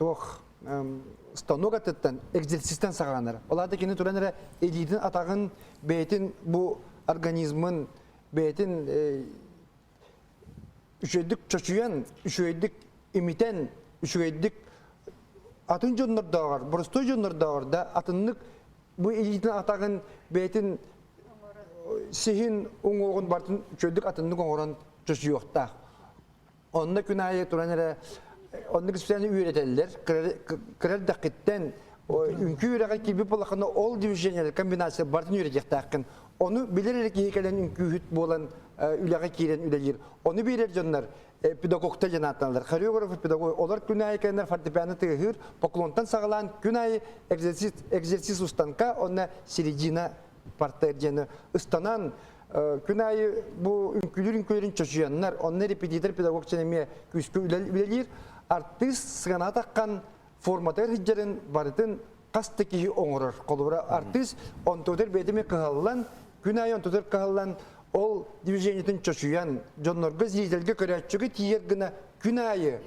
тоқ станок аттыттан, экзерсистен сағаныр. Оларды кені тұраныры элитін атағын бәйтін бұл организмын, бәйтін үшөйдік чөчуян, үшөйдік имитен, үшөйдік атын жонлардағыр, бұрыстой жонлардағыр да атынлық бұл элитін атағын бәйтін сихин оңоғын бартын үшөйдік атынлық оңыран чөчуяқтақ. Онына күн айы тұраныры Onun spesialini üretirler. Kral dakitten ünkü üreğe gibi bulakında ol divizyonel kombinasyon barın üretecekler. Onu bilerek yekelen ünkü hüt bolan üleğe kiren ülelir. Onu bilir canlar pedagogta janatlar. Koreograf pedagog olar günay kenler fortepiano tığır poklontan sağlan günay egzersiz ustanka ona sirijina parterjeni ustanan günay bu ünkülerin çocuğanlar onlar repetitor pedagog çenemiye küskü ülelir. Artist sığana takkan formatör hiccerin barıtın kastaki oğurur. Kolura artist ontodur bedeme kıhallan, günay ontodur kıhallan ol divizyoniyetin çoşuyan, jonlarga zizelge köreççüge tiyer gına günayı.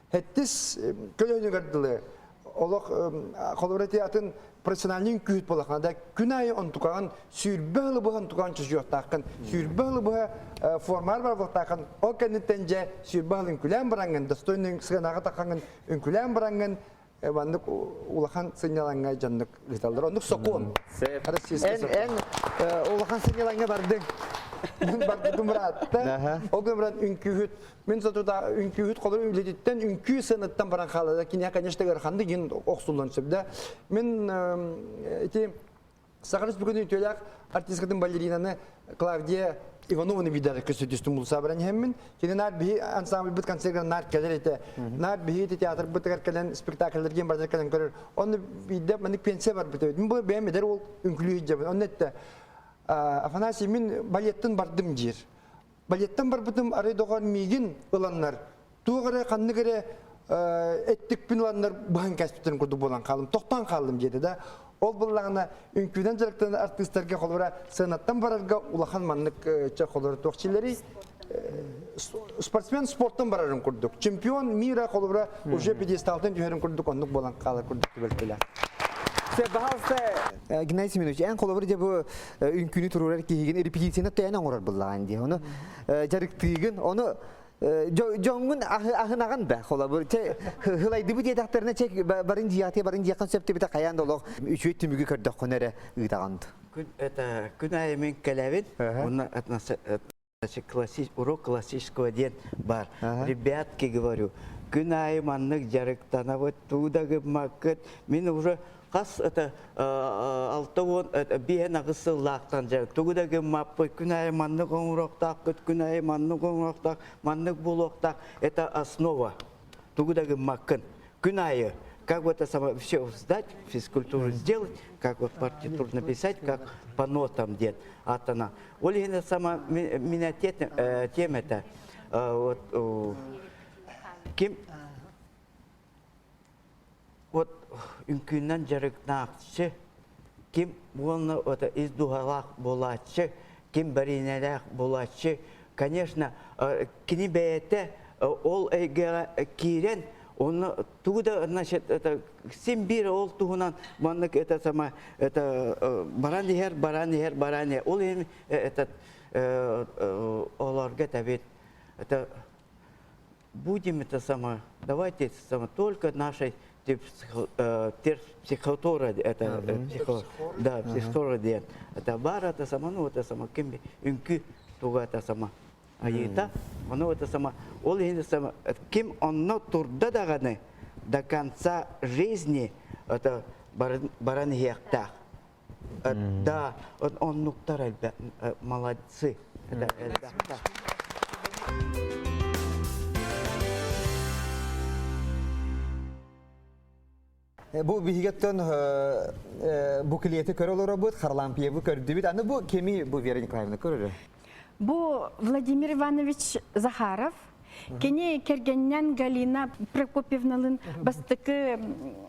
Hettis kölönü gardılı. Olaq kolura teatın profesyonelliğin kühüt bolaqanda günayı ontukan sürbağlı buhan tukan çoşuyor takkan. Sürbağlı buha formar var vaktakan o kendince sürbağlı ünkülen barangın, dostoyun sığanağa takkan ünkülen barangın bandık ulaqan sinyalanga canlık litallar. Onduk sokuğum. En ulaqan sinyalanga bardık. Bardık Murat'ta. O gün Murat ünkühüt. Men zaten ünkühüt kolları üleditten ünkü sanattan baran kalada. Kine kanyaşta garxandı gen oqsullan sebde. Men iti Sakaris bugün ütülak artistkadın balerinanı Claudia Ivanova'nı bidar köstüstüm bulsa baran hemmin. Kine nar bir ansambl bit konsergan nar keler ete. Nar bir tiyatr bit kalen spektakller gen bardak kalen görür. Onu bidde manik pense var bit. Men bu beğenmeder ol ünkülü hicabın. Onnette Afanasi min balyetten bardım jir. Balyetten barbıtım araya doğan migin olanlar. Tuğara kanlı göre ettik bin olanlar buhan kesbitten kurdu bolan kalım. Tohtan kaldım jeri de. Ol bulağına ünküden jarıktan artistlerge kolora sanattan bararga ulağan manlık kolora toqçileri sportmen sporttan bararın kurduk. Çempion mira kolora uje pedestaldan jüherin kurduk onluk bolan kalır kurduk belkiler. Себаһалса Геннадий Семенович, en kolabır da bu ünkünü tururar ki hegen repetisyonu tayana orar bullan diye. Onu jarıktığın onu jongun ahınagan da kolabır. Hılaydı bu diye daktarına çek barın konsepti bir de kayan dolok. Üçü tümügü kırdı konere ıdağandı. Это күнаймен кәләвин, он урок классического день бар. Ребятки, говорю, күнай маннык жарыктана вот тудагы макет. Мен уже қас это алтауын биен ағысы лақтан жарык. Тудагы маппы күнай маннык оңроқтақ, күнай маннык оңроқтақ, маннык бұлоқтақ. Это основа. Тудагы маккен. Күнайы. Как вот это самое все сдать, физкультуру сделать, как вот партитуру написать, как по нотам делать. От она. Ольга сама меня тема это вот кем вот инкунан жарыкнакчы, кем волна вот из дугалах булачы, кем баринелах булачы. Конечно, кинебете ол эге кирен. Он туда, значит, это симбира ол тугунан маннык это сама это баранихер. Ол этот оларга тавит это будем это сама давайте сама только нашей психотора это психотора ден это бара это сама ну это сама кемби инки туга это сама Аита, оно это сама, ол это сама, кем оно турда даганы до конца жизни это баран яхтах. Да, он нуктар молодцы. Bu bihigetten bu kliyeti körülür robot, Харлампия bu kördübüt. Anı bu kemi bu Вера Николаевна körür. Bu Владимир Иванович Захаров, кене кергеннен Галина Прокопьевналын бастыкы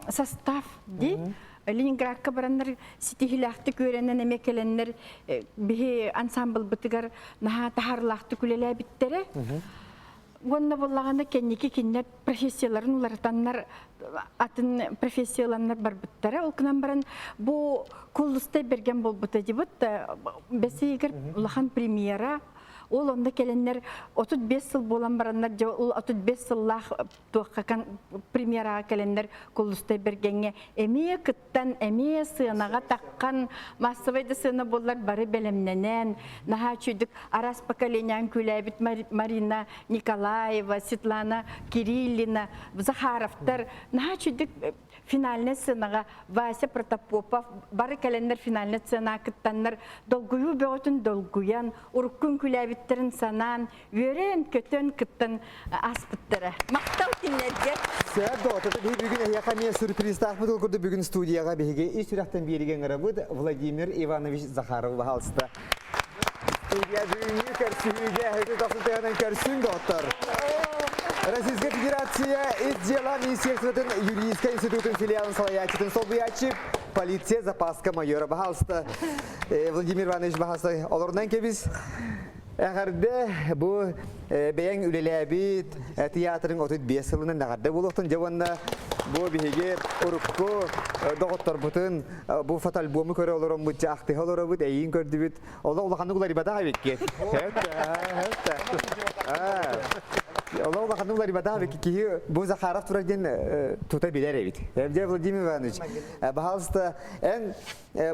состав ди. Ленинградка бараннар ситихилахты көренен эмекеленнер бихи ансамбл бытыгар наха тахарлахты күлеле биттере. Гонна боллаганда кенники киннер профессияларын улартаннар атын профессияланнар бар биттаре. Ол кынан баран бу куллустай берген болбута дибит. Бесигер улахан премьера. Ол онда келеннер 35 жыл болан бараннар, ол 35 жыллах туаққан премьераға келеннер куллустай бергенге эмие кыттан, эмие сынаға таққан массовайды сына болар бары белемненен. Наха чүйдік арас поколениyan күләбіт Марина Николаева, Светлана Кириллина, Захаровтар. Наха чүйдік финальный сынаға Вася Протопопов, бары келеннер финальный сына кыттаннар долгую бөғытын долгуян, уруккун күләбіт Терен санан, верен көтөн кыттан аспыттары. Мақтау тинлерге. Сәд доты бүгін яқамия сюрприз тақпыд олқырды бүгін студияға беге еш үрақтан берген ғырабыд Владимир Иванович Захаров бағалысты. Студия бүгінгі көрсүйге өті тақсылтығынан көрсін доктор. Российская Федерация из дела Министерства юридического института филиала Салаячитын Солбуячип, полиция запаска майора бағалысты. Владимир Иванович бағалысты. Оларынан кебіз Әғарда бұл бәйін үлеләбет театрың 35 жылынан нағарда болуқтың жауанна бұл бейге ұрыққы доғыттар бұтын бұл фотоальбомы көрі олырын бұтчы ақтығы олыры бұт әйін көрді бүт. Ола олақанды құлар ибадаға бекке. Ола олақанды құлар ибадаға бекке кейі бұл Захаров тұрарген тұта білер әбет. Әбде Владимир Иванович. Бағалысты ән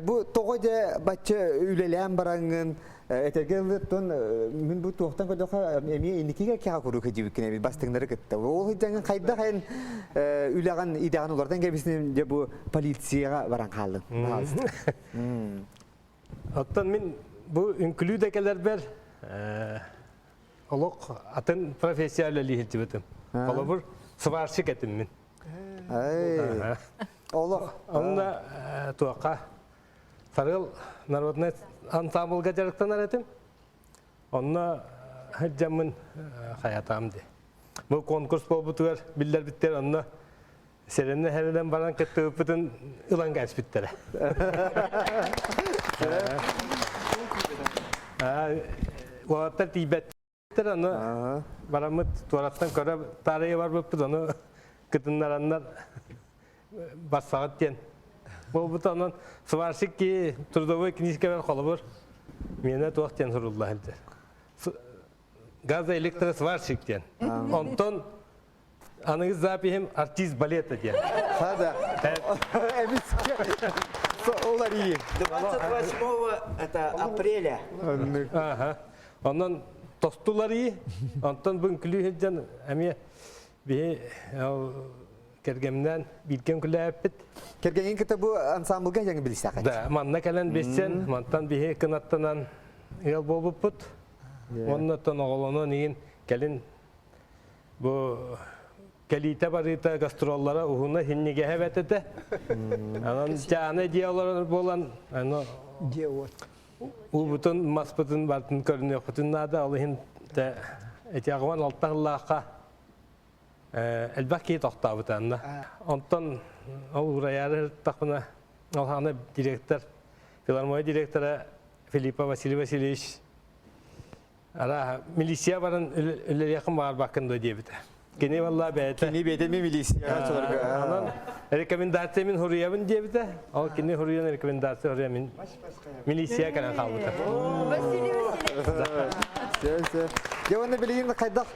бұл тоғыда бәтчі үлелән бараңын Этергелден мен бу тоқтан көдөқа эми иникиге кага көрү кежибиккен эми бастыңдары кетти. Ол жаңа кайда кайын үйлөгөн идеяны улардан кебисин де бу полицияга баран калды. Оттан мен бу үнкүлүү декелер бер олок атын профессиялы лихилтибетим. Олобур сварщик этим мен. Олок. Онда туака Фарыл народный ансамбльга жарыктан аратым. Онна хаджамын хаятамды. Бу конкурс болбутугар билдер биттер онна серенне херден баран кетти өпүтүн ылан гас биттер. Уатта тибеттер онна барамыт туараттан көрө тарыйы бар бөппүт оны кытыннараннар бассагат ден. Ол бұтанын сварщик ки трудовой книжкалар қолыбыр. Мені тоқтен сұрылды әлдер. Газоэлектросварщик ден. Онтон аныңыз запихим артист балета ден. Хада. Олар iyi. 28 апреля. Ондан тостулары, онтан бүн күлі әме бе кергемнен билген күлі әппет. Кергенген кіті бұл ансамблға жаңы білісі ақайт. Да, манна кәлен бессен, мантан бе кынаттанан ел болып бұт. Оннаттан оғылыны неген кәлін бұл кәлейті барыта гастроллара ұғына хиннеге әбәтеті. Анан жаны диялар болан, ол бұтын маспытын бартын көріне құтыннады, алығын әтеғуан алтағылаққа әлбәк кей тоқта бұтанына. Онтан ол ұрайары тақпына алғаны директор, филармония директоры Филиппа Василий Васильевич ара милиция барын үлер яқын бар бақынды дебіті. Кені валла бәйті. Кені бәйті мен милиция. Анан рекомендация мен хуриябын дебіті. Ал кені хуриян рекомендация хурия мен милиция кәлін қалбыты. Жауаны білеген қайдақ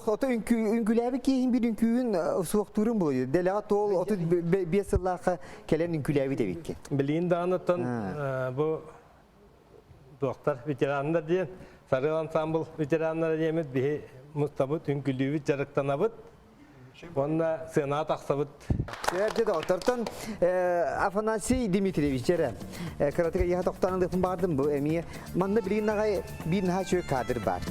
оты үңкіләбі кейін бір үңкүйін суықтырын бұл. Дәліға тол оты бесіллақы кәлен үңкіләбі де беткен. Білген дағынаттан бұл доктор ветерандар дейін, Сарыл ансамбл ветерандар дейміз, бейі мұстабыт үңкіліуі жарықтанабыт, онына сына тақсабыт. Сәрде доктортан Афанасий Дмитриевич жәрі. Каратыға еға тоқтанындықпын бардым бұл әмейе. Манда білген ағай бір наға чөй кадр бар.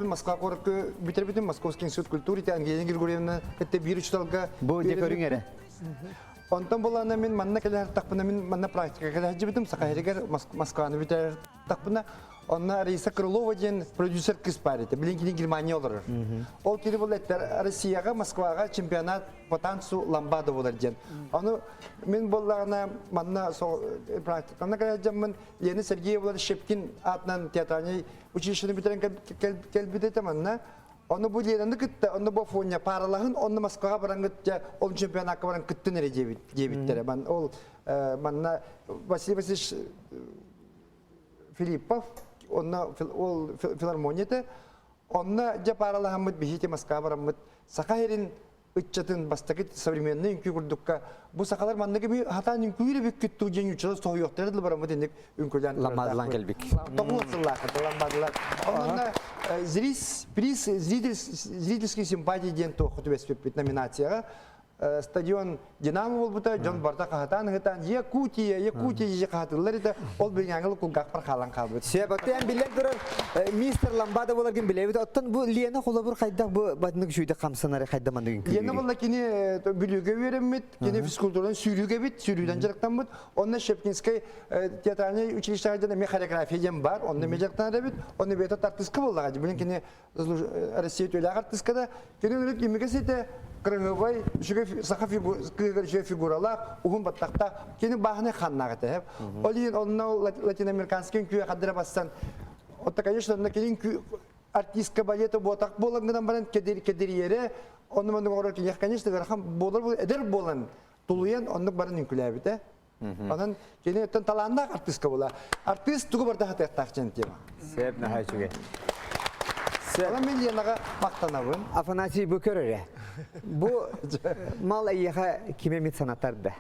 Москва коракы битербитим Московский институт культуры те Ангелина Григорьевна это бир учталга. Бу де көрүңөрө. Онтан болана мен манна келер тақпына мен манна практика келер жибитим Сакайрегер Москваны битер тақпына. Онна Раиса Крылова ден продюсер кыз бар еді. Білінкені Германия олар. Ол келіп ол әттер Россияға, Москваға чемпионат по танцу ламбада олар ден. Оны мен болағына манна практиканы келер мен Лена Сергеевна Шепкин атынан театральный училищені бітерен келбедеті манна. Оны бұл Ленаны күтті, оны бұл фония паралағын, оны Москваға баран күтті, ол чемпионатқа баран күтті нәре дебіттері. Ол манна Василий Васильевич Филиппов, онна филармонияты, онна жап аралағамыд бейхете Москва барамыд, сақайрын үтчатын бастакет современный үнкі күрдікка. Бұл сақалар маннығы хатан үнкүйірі бүк күтті жен үтчілі соғы yoqtары барамыд ендік үнкілден. Ламбадылан келбек. Тоғылсыллақы, ламбадылар. Онна зрительский симпатия ден тоқы түбеспеппет номинацияға. Стадион Динамо бол бұта, Джон Барта қағатан, Якутия же қағатылар еді, ол білген аңылы күлгақ бір қалан қалбыд. Себатты ән білер дұрыр, мистер Ламбада боларген білебеді, оттан бұл Лена қолы бір қайдақ бұл бадынық жүйді қамсынары қайда мандығын көрігері? Лена болда кені бүліге вереммет, кені физкультурадан сүйрюге бет, сүйрюден жарықтан бұд. Онна Шепкинскай театральный училищтағы жана хореография ден бар, онна ме жарықтан әрі бет, онна бет артыстқа болдаға. Білін кені Россия төліға артыстқада, кені өрік емеге сеті Крыгывай, саха фигуралар, угун баттақта, кені бағыны қаннағыты. Олин онна латиноамериканский күйе қадыра бастан. Отта, конечно, онна кені артистка балета ботақ болыңғыдан баран кедерiyері, оны мәндің оғырар кені, конечно, верхан болар, әдер болан, тулуян, онның барын үнкілі әбіті. Онын кені өттен таланнақ артистка бола. Артист түгі барда хатаяқтақ жен тема. Сәп нағай жүге. Ола мен енаға мақтанабын. Афанасий бұл көрірі. Бұл мал әйеға кемемет санаттарды?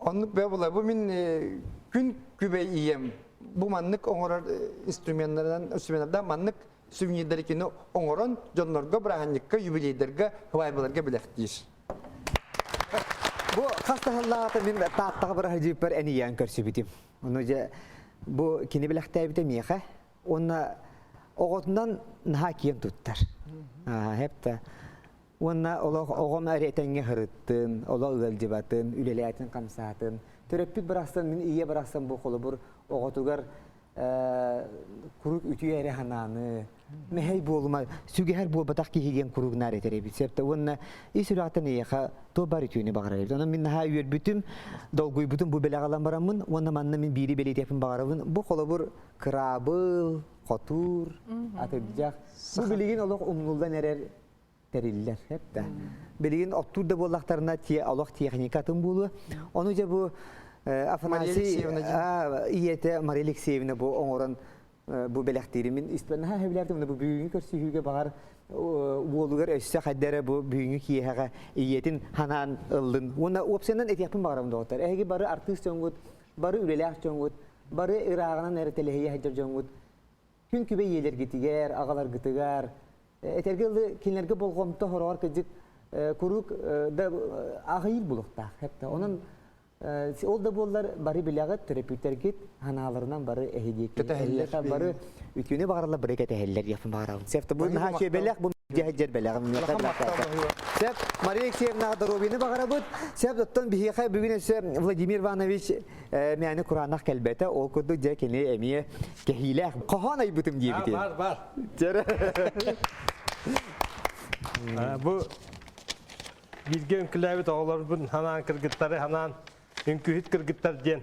Онық бә бұлай. Бұл мен күн күбе ием. Бұл маннық оңырар инструментлерden маннық сувенирдер екені оңырын жонларға, бірағанлыққа, юбилейдерге, хвайбаларға білектейіз. Бұл қастағаллағаты мен таттағы бір ғажип бір әне ең көрсі бітім. Бұл кені білектей бітім еға. Оны оғытынан наға кием тұттар. Хепті Онна оғым әретенге хырыттын, ола ұғылжыбатын, үлеләйтін қамсатын. Төрөппіт бірақсан, мен ие бірақсан бұл қолы бұр оғатуғар күрік үті әрі хананы. Мәхей болыма, сүгер бол батақ кейген күрігін әретере бит. Септі онна исүрақтан еқа то бар ütüіне бағара ебді. Онна мен наға үйер бүтім, долгой бүтім бұл бәлі қалан барамын, онна манна мен бири бәлі тепін бағарабын. Бұл қолы бұр крабыл, қотур, атырдыжақ. Бұл білеген олық ұмнулдан әрер териллер hep de. Bilgin otur da bollaklarına Allah teknikatın bulu. Onu da bu Afanasi iyete Maria Alexeyevna bu onuran bu belakterimin ispanha hevlerdim bu büyüğü körsühüge bağır Wolugar össe haddere bu büyüğü kiyeha iyetin hanan ıldın. Ona opsiyondan etiyapın bağıram doktor. Egi barı artist jongut, barı ülelek jongut, barı irağınan eretelehiye heccar jongut. Çünkü be yeler gitiger, ağalar gitiger. Etergildi kinlerge bolğomta horar kıcık kuruk da ağayıl bulukta hep de. Onun ol da bollar barı bilagat terapeuter git hanalarından barı ehidiyek. Barı ütüne bağırla barı keteheller yapın bağıralım. Sefte bu naha şey belak bu ceheccer belak. Sef Maria Alexeyevna Darovini bağırabut. Sef dottan bihiyakay bugün ise Vladimir Ivanovich yani Kur'an'da kelbete o kudu cekeni emiye kehilek. Kahan ayıbıtım diye bitir. Var. Bu bilgi önkülevi doğular bu hanan kırgıtları hanan ünkühüt kırgıtlar diyen.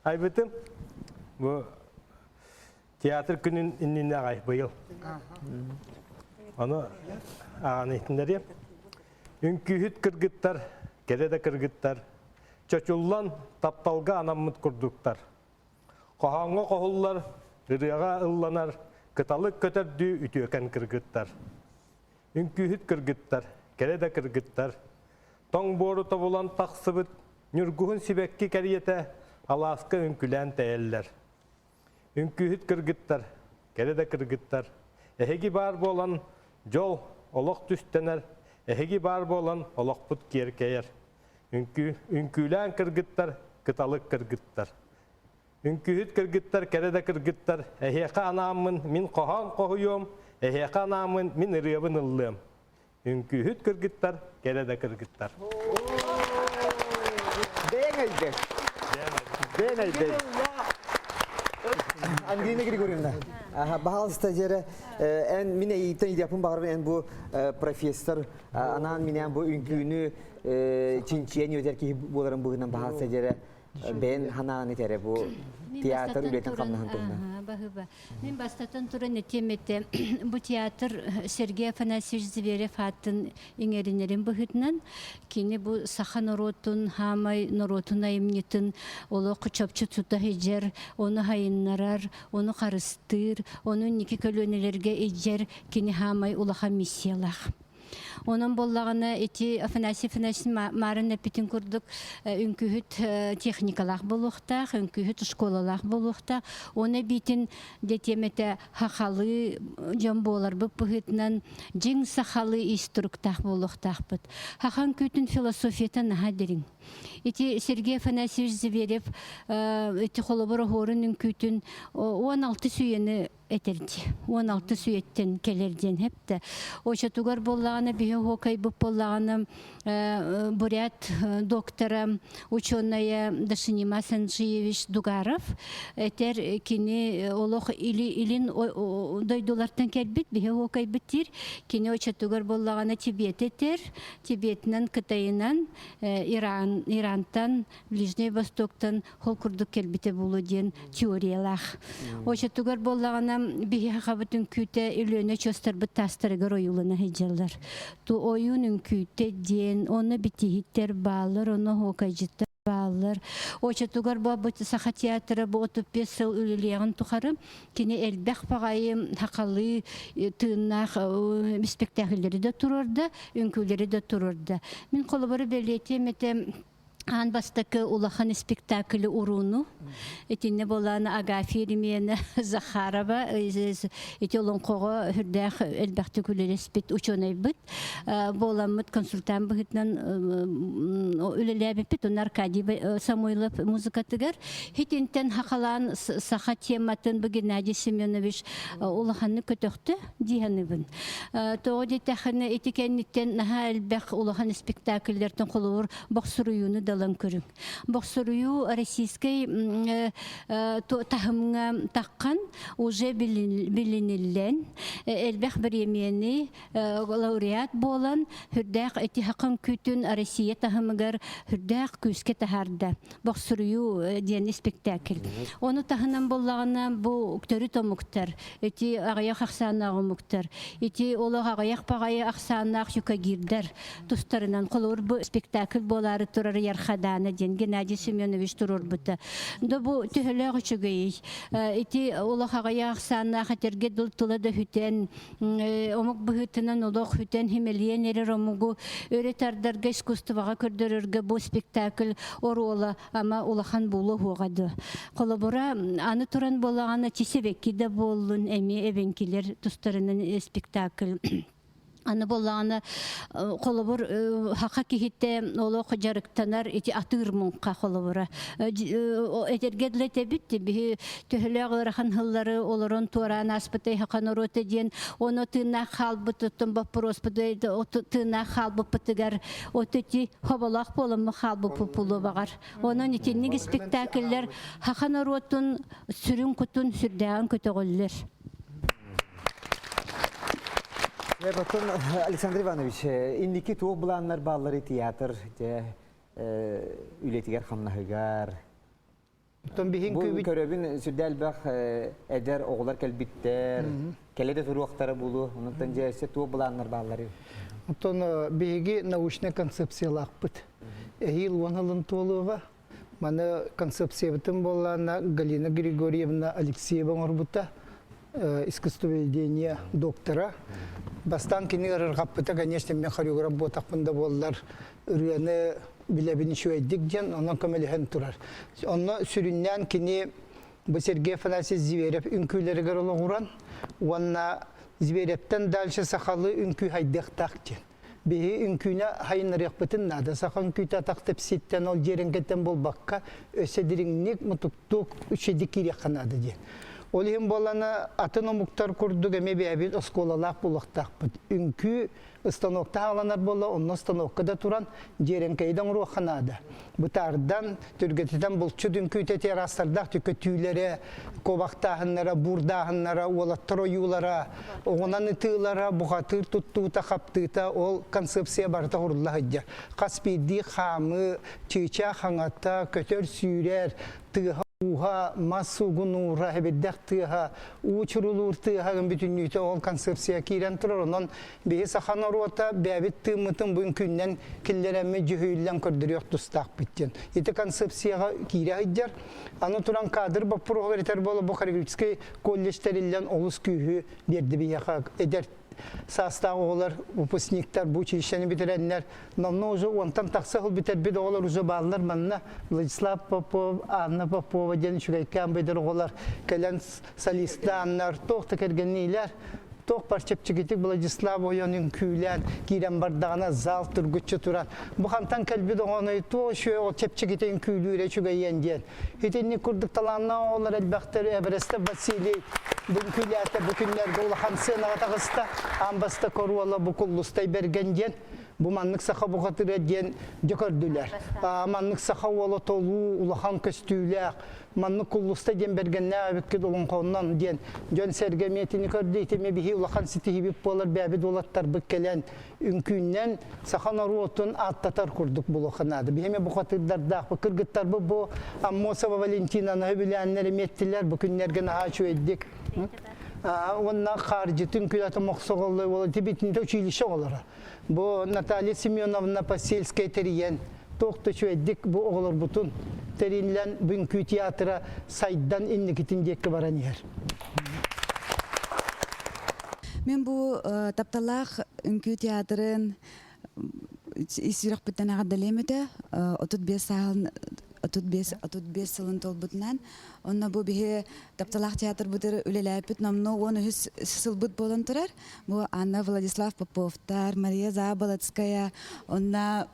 Ayıbıtım bu tiyatr günün inline ağay bu yıl. Onu ağanı ihtimleri. Ünkühüt kırgıtlar, gerede kırgıtlar, çöçullan taptalga anamıt kurduklar. Kohanğa kohullar, rıyağa ıllanar, kıtalık köterdüğü ütüyöken kırgıtlar. Ünkühüt kırgıtlar, gerede kırgıtlar, ton boru tabulan taksıbıt, nürguhun sibekki keriyete, Alaska ünkülen teyeller. Ünkühüt kırgıtlar, gerede kırgıtlar, ehegi bar bolan jol olok tüstener, ehegi bar bolan olok put kierkeyer. Ünkülen kırgıtlar, kıtalık kırgıtlar. Ünkühüt kırgıtlar, kerede kırgıtlar, eheka anamın min kohan kohuyum, eheka anamın min ırıyabın ıllığım. Ünkühüt kırgıtlar, kerede kırgıtlar. Değneydi. Angelina Grigoriyevna. Bahal stajyere en mine eğitim yapım bağırım en bu profesör anan mine bu ünkünü çinçiyen öder ki buların bugünden bahal stajyere ben hanan etere bu tiyatr üreten kamnahan turna. Bahıba. Men bastatan tura netemete bu tiyatr Sergey Afanasьевич Zverev hattın ingerinlerin bıhıtnan kini bu saha norotun hamay norotun ayımnitin olu kıçapçı tuta hecer onu hayınlarar onu karıştır onun niki kölönelerge ecer kini hamay ulaha misyalar. Onun bollağına eti Afanasьевич'in marın epitin kurduk ünkühüt teknikalar buluqta, ünkühüt skolalar buluqta. Ona bitin detemete haqalı jambolar bu pıhıtnan jing sahalı instruktah buluqta bud. Haqan kütün filosofiyatan hadirin. Eti Sergey Afanasьевич Zverev eti kolabora horun ünkütün 16 süyeni eterdi. 16 süyetten kelerden hep de. O çatugar bollağına bir hokay bu bollağına Бурят доктора ученая Дашинима Санжиевич Дугаров. Этер кини олох илин дойдулартан келбит бихе хокай битир. Кини о чатугар боллагана Тибет этер. Тибетнен, Кытайынан, Ирантан, Ближний Востоктан хол курдук келбите болу ден теориялах. О чатугар боллагана бихе хабытын күте үлөне чостар тастырыгар оюлына хеджалар. Ту oyunun küte den, onu bitihitler bağlar, onu hokaycıtlar bağlar. O çatugar bu saha tiyatırı bu 35 yıl ülüleyen tukarım. Kini elbek bağayım, hakalı, tığınak, spektakülleri de tururdu, ünküleri de tururdu. Min kolabarı belirtiyem etem, Ан бастакы улахан спектаклі уруну. Этинне боланы Агафья Ремена Захарова. Эти олонқоға хүрдәқ әлбәқті күлелеспет ученый бит. Боламыт консультант бігітнен үлеләбі бит. Он Аркадий Самойлов музыкатыгар. Хитинтен хақалан саха тематын бы Геннадий Семенович улаханны көтөқті дейіні бін. Тоғы детәқіні этикенниттен наға әлбәқ улахан спектакльдердің қолуыр бақсыруюны далан көрің. Бақсырую российской тахымға таққан уже білінілен. Әлбәқ біремені лауреат болан хүрдәқ әті хақын күтін Россия тахымығар хүрдәқ көске тахарды. Бақсырую дені спектакль. Оны тахынан болағына бұл үктөрі томуқтар. Әті ағаяқ ақсанағы мұқтар. Әті олық ағаяқ бағайы ақсанақ юкагирдер. Тұстарынан қолуыр бұл спектакль болары тұрар ярхаданы ден Геннадий Семенович тұрыр бұты. Бұл түхілі ғычығый. Әті олық ағаяқ ақсанақ әтерге дұлтылы да хүтен, омық бұғытынан олық хүтен хемелиен әрір омығы өретардарға искусстваға көрдіріргі бұл спектакль оролы, ама олахан болу хоғады. Қолыбыра аны тұран болағаны тесебекки де болын әме әвенкелер тұстарының спектакль. Аны болағаны қолыбыр хақа кехетте олық жарықтанар еті атыр мұңқа қолыбыра. Этергедлі тәбітті бігі төхілі ағылархан хыллары оларын туаран аспытай хақан ороты ден, оны тына қалбы тұттым бапыр оспыдай тына қалбы пытыгар, отыти хобалақ болымы қалбы пұпылы бағар. Оның етеннегі спектакльлер хақан оротын сүрін күтін сүрдәғын көтіғілер. Батон Александр Иванович, индики туох буланнар баллары театр, үлетигер хамнахыгар. Бұл көрөбін сүрдәл бақ әдер оғылар кәлбиттер, кәледе тұруақтары болу, онықтан жәсе туох буланнар баллары. Отон беги научный концепциялақ бұд. Әйіл оңалын толуға, маны концепция бітім болана Галина Григорьевна Алексеева орбута, искусствоведения доктора. Бастан кини ырырғаппыта, конечно, мен хореограф ботақпында болылар. Үргені білебіні шөйдік ден, онын көмеліген тұрар. Оны сүріннен кини Сергей Афанасьевич Зверев үнкүйлерігер олы ғуран. Онна Зверевтен дальше сақалы үнкүй хайдықтақ ден. Бейі үнкүйіне хайын рекпетін нады. Сақа үнкүйті атақты пситтен ол жеренгеттен бол баққа өседіріңнік мұтықтық үшеді керек қанады ден. Олығын боланы атын омуқтар күрдік әме бәбіл осколалақ болықтақ бұд. Үнкі ұстанокта аланар болы, оның ұстанокқа да тұран жеренкейдің руқанады. Бұтардан түргетеден бұлчы дүнкүйте терастардақ түкі түйлері, қобақтағынлара, бұрдағынлара, олаттыр ойулара, оғынан ұтылара, бұғатыр тұттуыта қаптыта ол концепция барыта ғұрылығы. Қаспиді қамы, чүйча қаңата, көтер сүйрер, тыға уға, массуғын ұра, әбеддәқ тыға, ұчырылыр тыға бүтіннүйті ол концепция кейрен тұрар. Онын бейі сақан оруата бәбет тымытын бұн күннен келлерәмі жүхейлен көрдірек тұстақ біттен. Еті концепцияға кейре ғыджар. Аны тұран кадр бапыр оғыретер болы бұл хореографический колледжтерілен олыс күйі берді бейеға әдер састағы оғылар, выпускниктар, бұл училищені бітірәнлер. Намны уже онтан тақсақыл бітер беді оғылар уже балылар манна Владислав Попов, Анна Попова дені шүгайкан бедір оғылар. Кәлен солистанлар, тоқты кәргеннейлер. Тоқ парчепчігетік Владислав ойының күйлән, кейрен бардағына зал түргітші тұран. Бұқантан кәлбеді оғыны тоқ шөй ол чепчігетін күйлі шүгайен ден. Етенне күрдік таланна олар әлбәқтері Эвересті Василий бұн күйләті бүкінлерді олақан сенаға тағыста, амбаста коруала бұқыллыстай берген ден. Бұл маннық сақа бұғатыр әден дөкөрділер. Маннық сақа олы толу, улахан көстүйләк, маннық құллыстай ден бергенне әбіккет олың қонынан ден. Жөн сәргеметіні көрді, етеме бігі улахан сіті хибіп болар, бәбід олаттар бүккелен үнкүйінен сақан ару отын аттатар күрдік бұл оқынады. Бігеме бұғатырдардақ, бұл кіргіттар бұл Аммосова Валентинаны өбіләнлері меттілер, бұл күннерген ағачу еддік. Онна қаржытын күләті мұқсығылы олы тебетінде училище олары. Бұл Наталья Семеновна Посельская терiyен. Тоқты шөйдік бұл оғылыр бұтын. Теринлен бүнкі театра сайдан иннекетін деккі баран ер. Мен бұл тапталақ үнкі театрын исүрәк битен агадалемете, отут бес саһын отут бес сылын толбутнан, онна бу бихе тапталах театр бутыр үлеләпит намно оны хүс сылбыт болан турар. Бу Анна Владислав Поповтар, Мария Заболоцкая, онна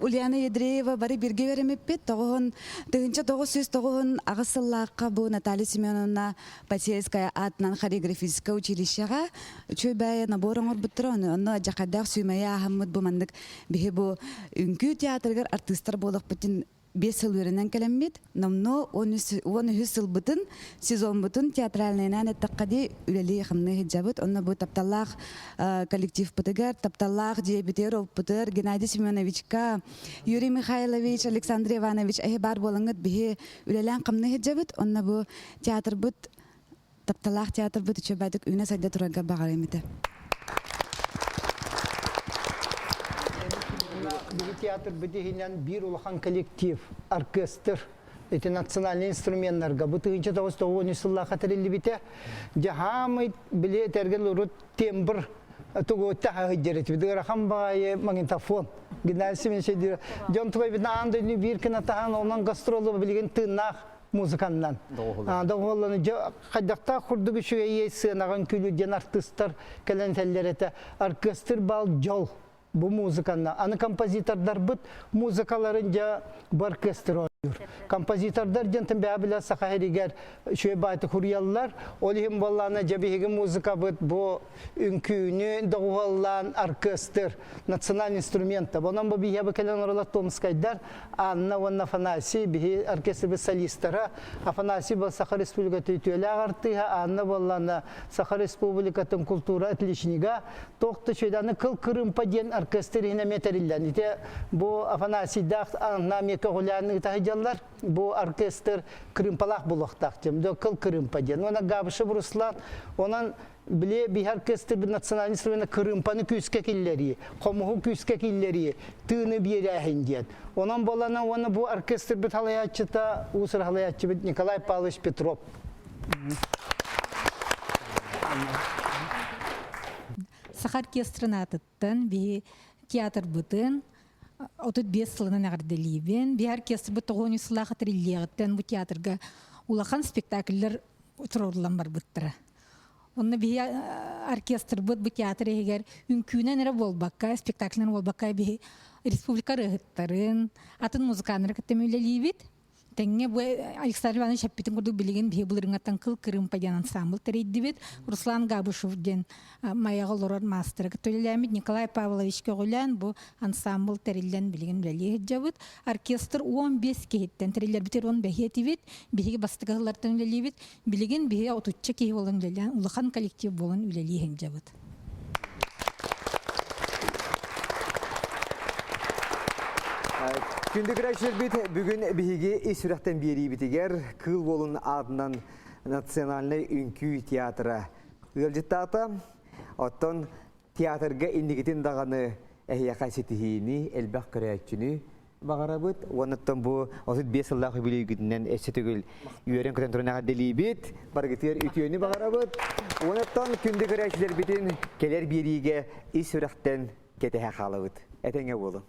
Ульяна Едреева бары бирге беремеппет, тоғын тыгынча тоғы сөз тоғын агысыллакка бу Наталья Семеновна Пательская атынан хореографическое училищега чөй бая наборыңор буттыр, онна жакадак сүймәя ахмыт бу мандык бихе бу үнкү театргар артисттар болук бутин 5 сыл өрінен кәлеммет, намно 10 сыл бұтын, сезон бұтын театральнайнан әттіққади үлелі қымны хиджабыт. Онна бұл тапталлах коллектив бұтыгар, тапталлах диабетер ол бұтыр, Геннадий Семеновичка, Юрий Михайлович, Александр Иванович, әйі бар болыңыт бігі үлелән қымны хиджабыт. Онна бұл театр бұт, тапталлах театр бұт, үші бәдік үйіне сайда тұрарға бағар еметі. Театр бітігінен бір улахан коллектив, оркестр, эти национальные инструментларға. Бұтығынша 9-10 сылла қатарелі біте, жағамай біле тәргел ұрыт тембір тұғытта ғыджерет. Біді ғақан бағайы магнитофон. Геннадий Семенович дейді, жон тұғай бітін аңдайны бір күн атаған, онан гастролы білген тыңнақ музыканнан. Доғыланы қайдақта құрдығы шүйе сынаған күлуден артистар кәлентәлер еті. Оркестр бал жол. Bu muzikanda. Anı kompozitörler bit muzikalarınca bu orkestra oluyor. Kompozitörler centin beğabila sakaheriger şöyle baytı kuryalılar. Olihim bollana cebihigi muzika bit bu ünküünü doğuvallan orkestr, nasyonal instrumenta. Bundan bu bihe bakılan oralar Tomskaydar. Anna ve Afanasi bihi orkestr bir solistara. Afanasi bu Sakha Respublikası tüyeli ağırtıha. Anna bollana Sakha Respublikası'nın kultura etlişiniga. Toqta şöyle kıl kırımpa diyen orkestr yine meterillen. Bu Afanasi'da Namiyaka Gulyan'ı tahıcallar. Bu orkestr kırımpalak buluqtaq. Kıl kırımpa diyen. Ona Gabışı Ruslan. Onun bile bir orkestr bir nasyonal instrumenta kırımpanı küskek illeri. Komuhu küskek illeri. Tığını bir yere ahin diyen. Onun bolana onu bu orkestr bir halayatçı da Usur halayatçı bir Nikolay Pavlovich Petrov. Sakha orkestrına atıttın, bir teatr bıtın, 35 yılının ağırdeliyben, bir orkestr bıtı 10 yıla hatırlayıqtın bu teatrga ulaqan spektakller otururlan var bıttıra. Onu bir orkestr bıt bu teatr eğer ünkünen ere bolbakka, spektaklerin bolbakka bir respublika rıhıtların, atın muzikanları kıttemüyleliyibit. Tenge bu Alexander Ivanoviç Şapit'in kurduğu bilgin bir bulurungan kıl kırımpa yan ansambl tereydi Ruslan Gabışov'den mayağı lorar master katölülemit Nikolay Pavlovich Kögülen bu ansambl terillen bilgin bileliği hicabıt. Orkestr 15 kehitten teriller biter 15 etivit bihi bastıgahlardan üleliyibit bilgin bihi otutça kehi olan ülelen ulakan kolektif bolun üleliği hicabıt. Күндік рәшілер бет бүгін бігі есірақтен бері бітігер кыл болын адынан национальный үнкүй театры үлжеттаты. Оттон театрға индігетін дағаны әйе қайсетігіні әлбәқ көрәтчіні бағара бұд. Оныттан бұл 35 жылдағы білігітінен әсі түгіл үйерен көтен тұрынаға дәлей бет, барғытыр үтіені бағара бұд. Оныттан күндік рәшілер бетін келер беріге есірақтен кетеге қалы бұд. Әтеңе болу.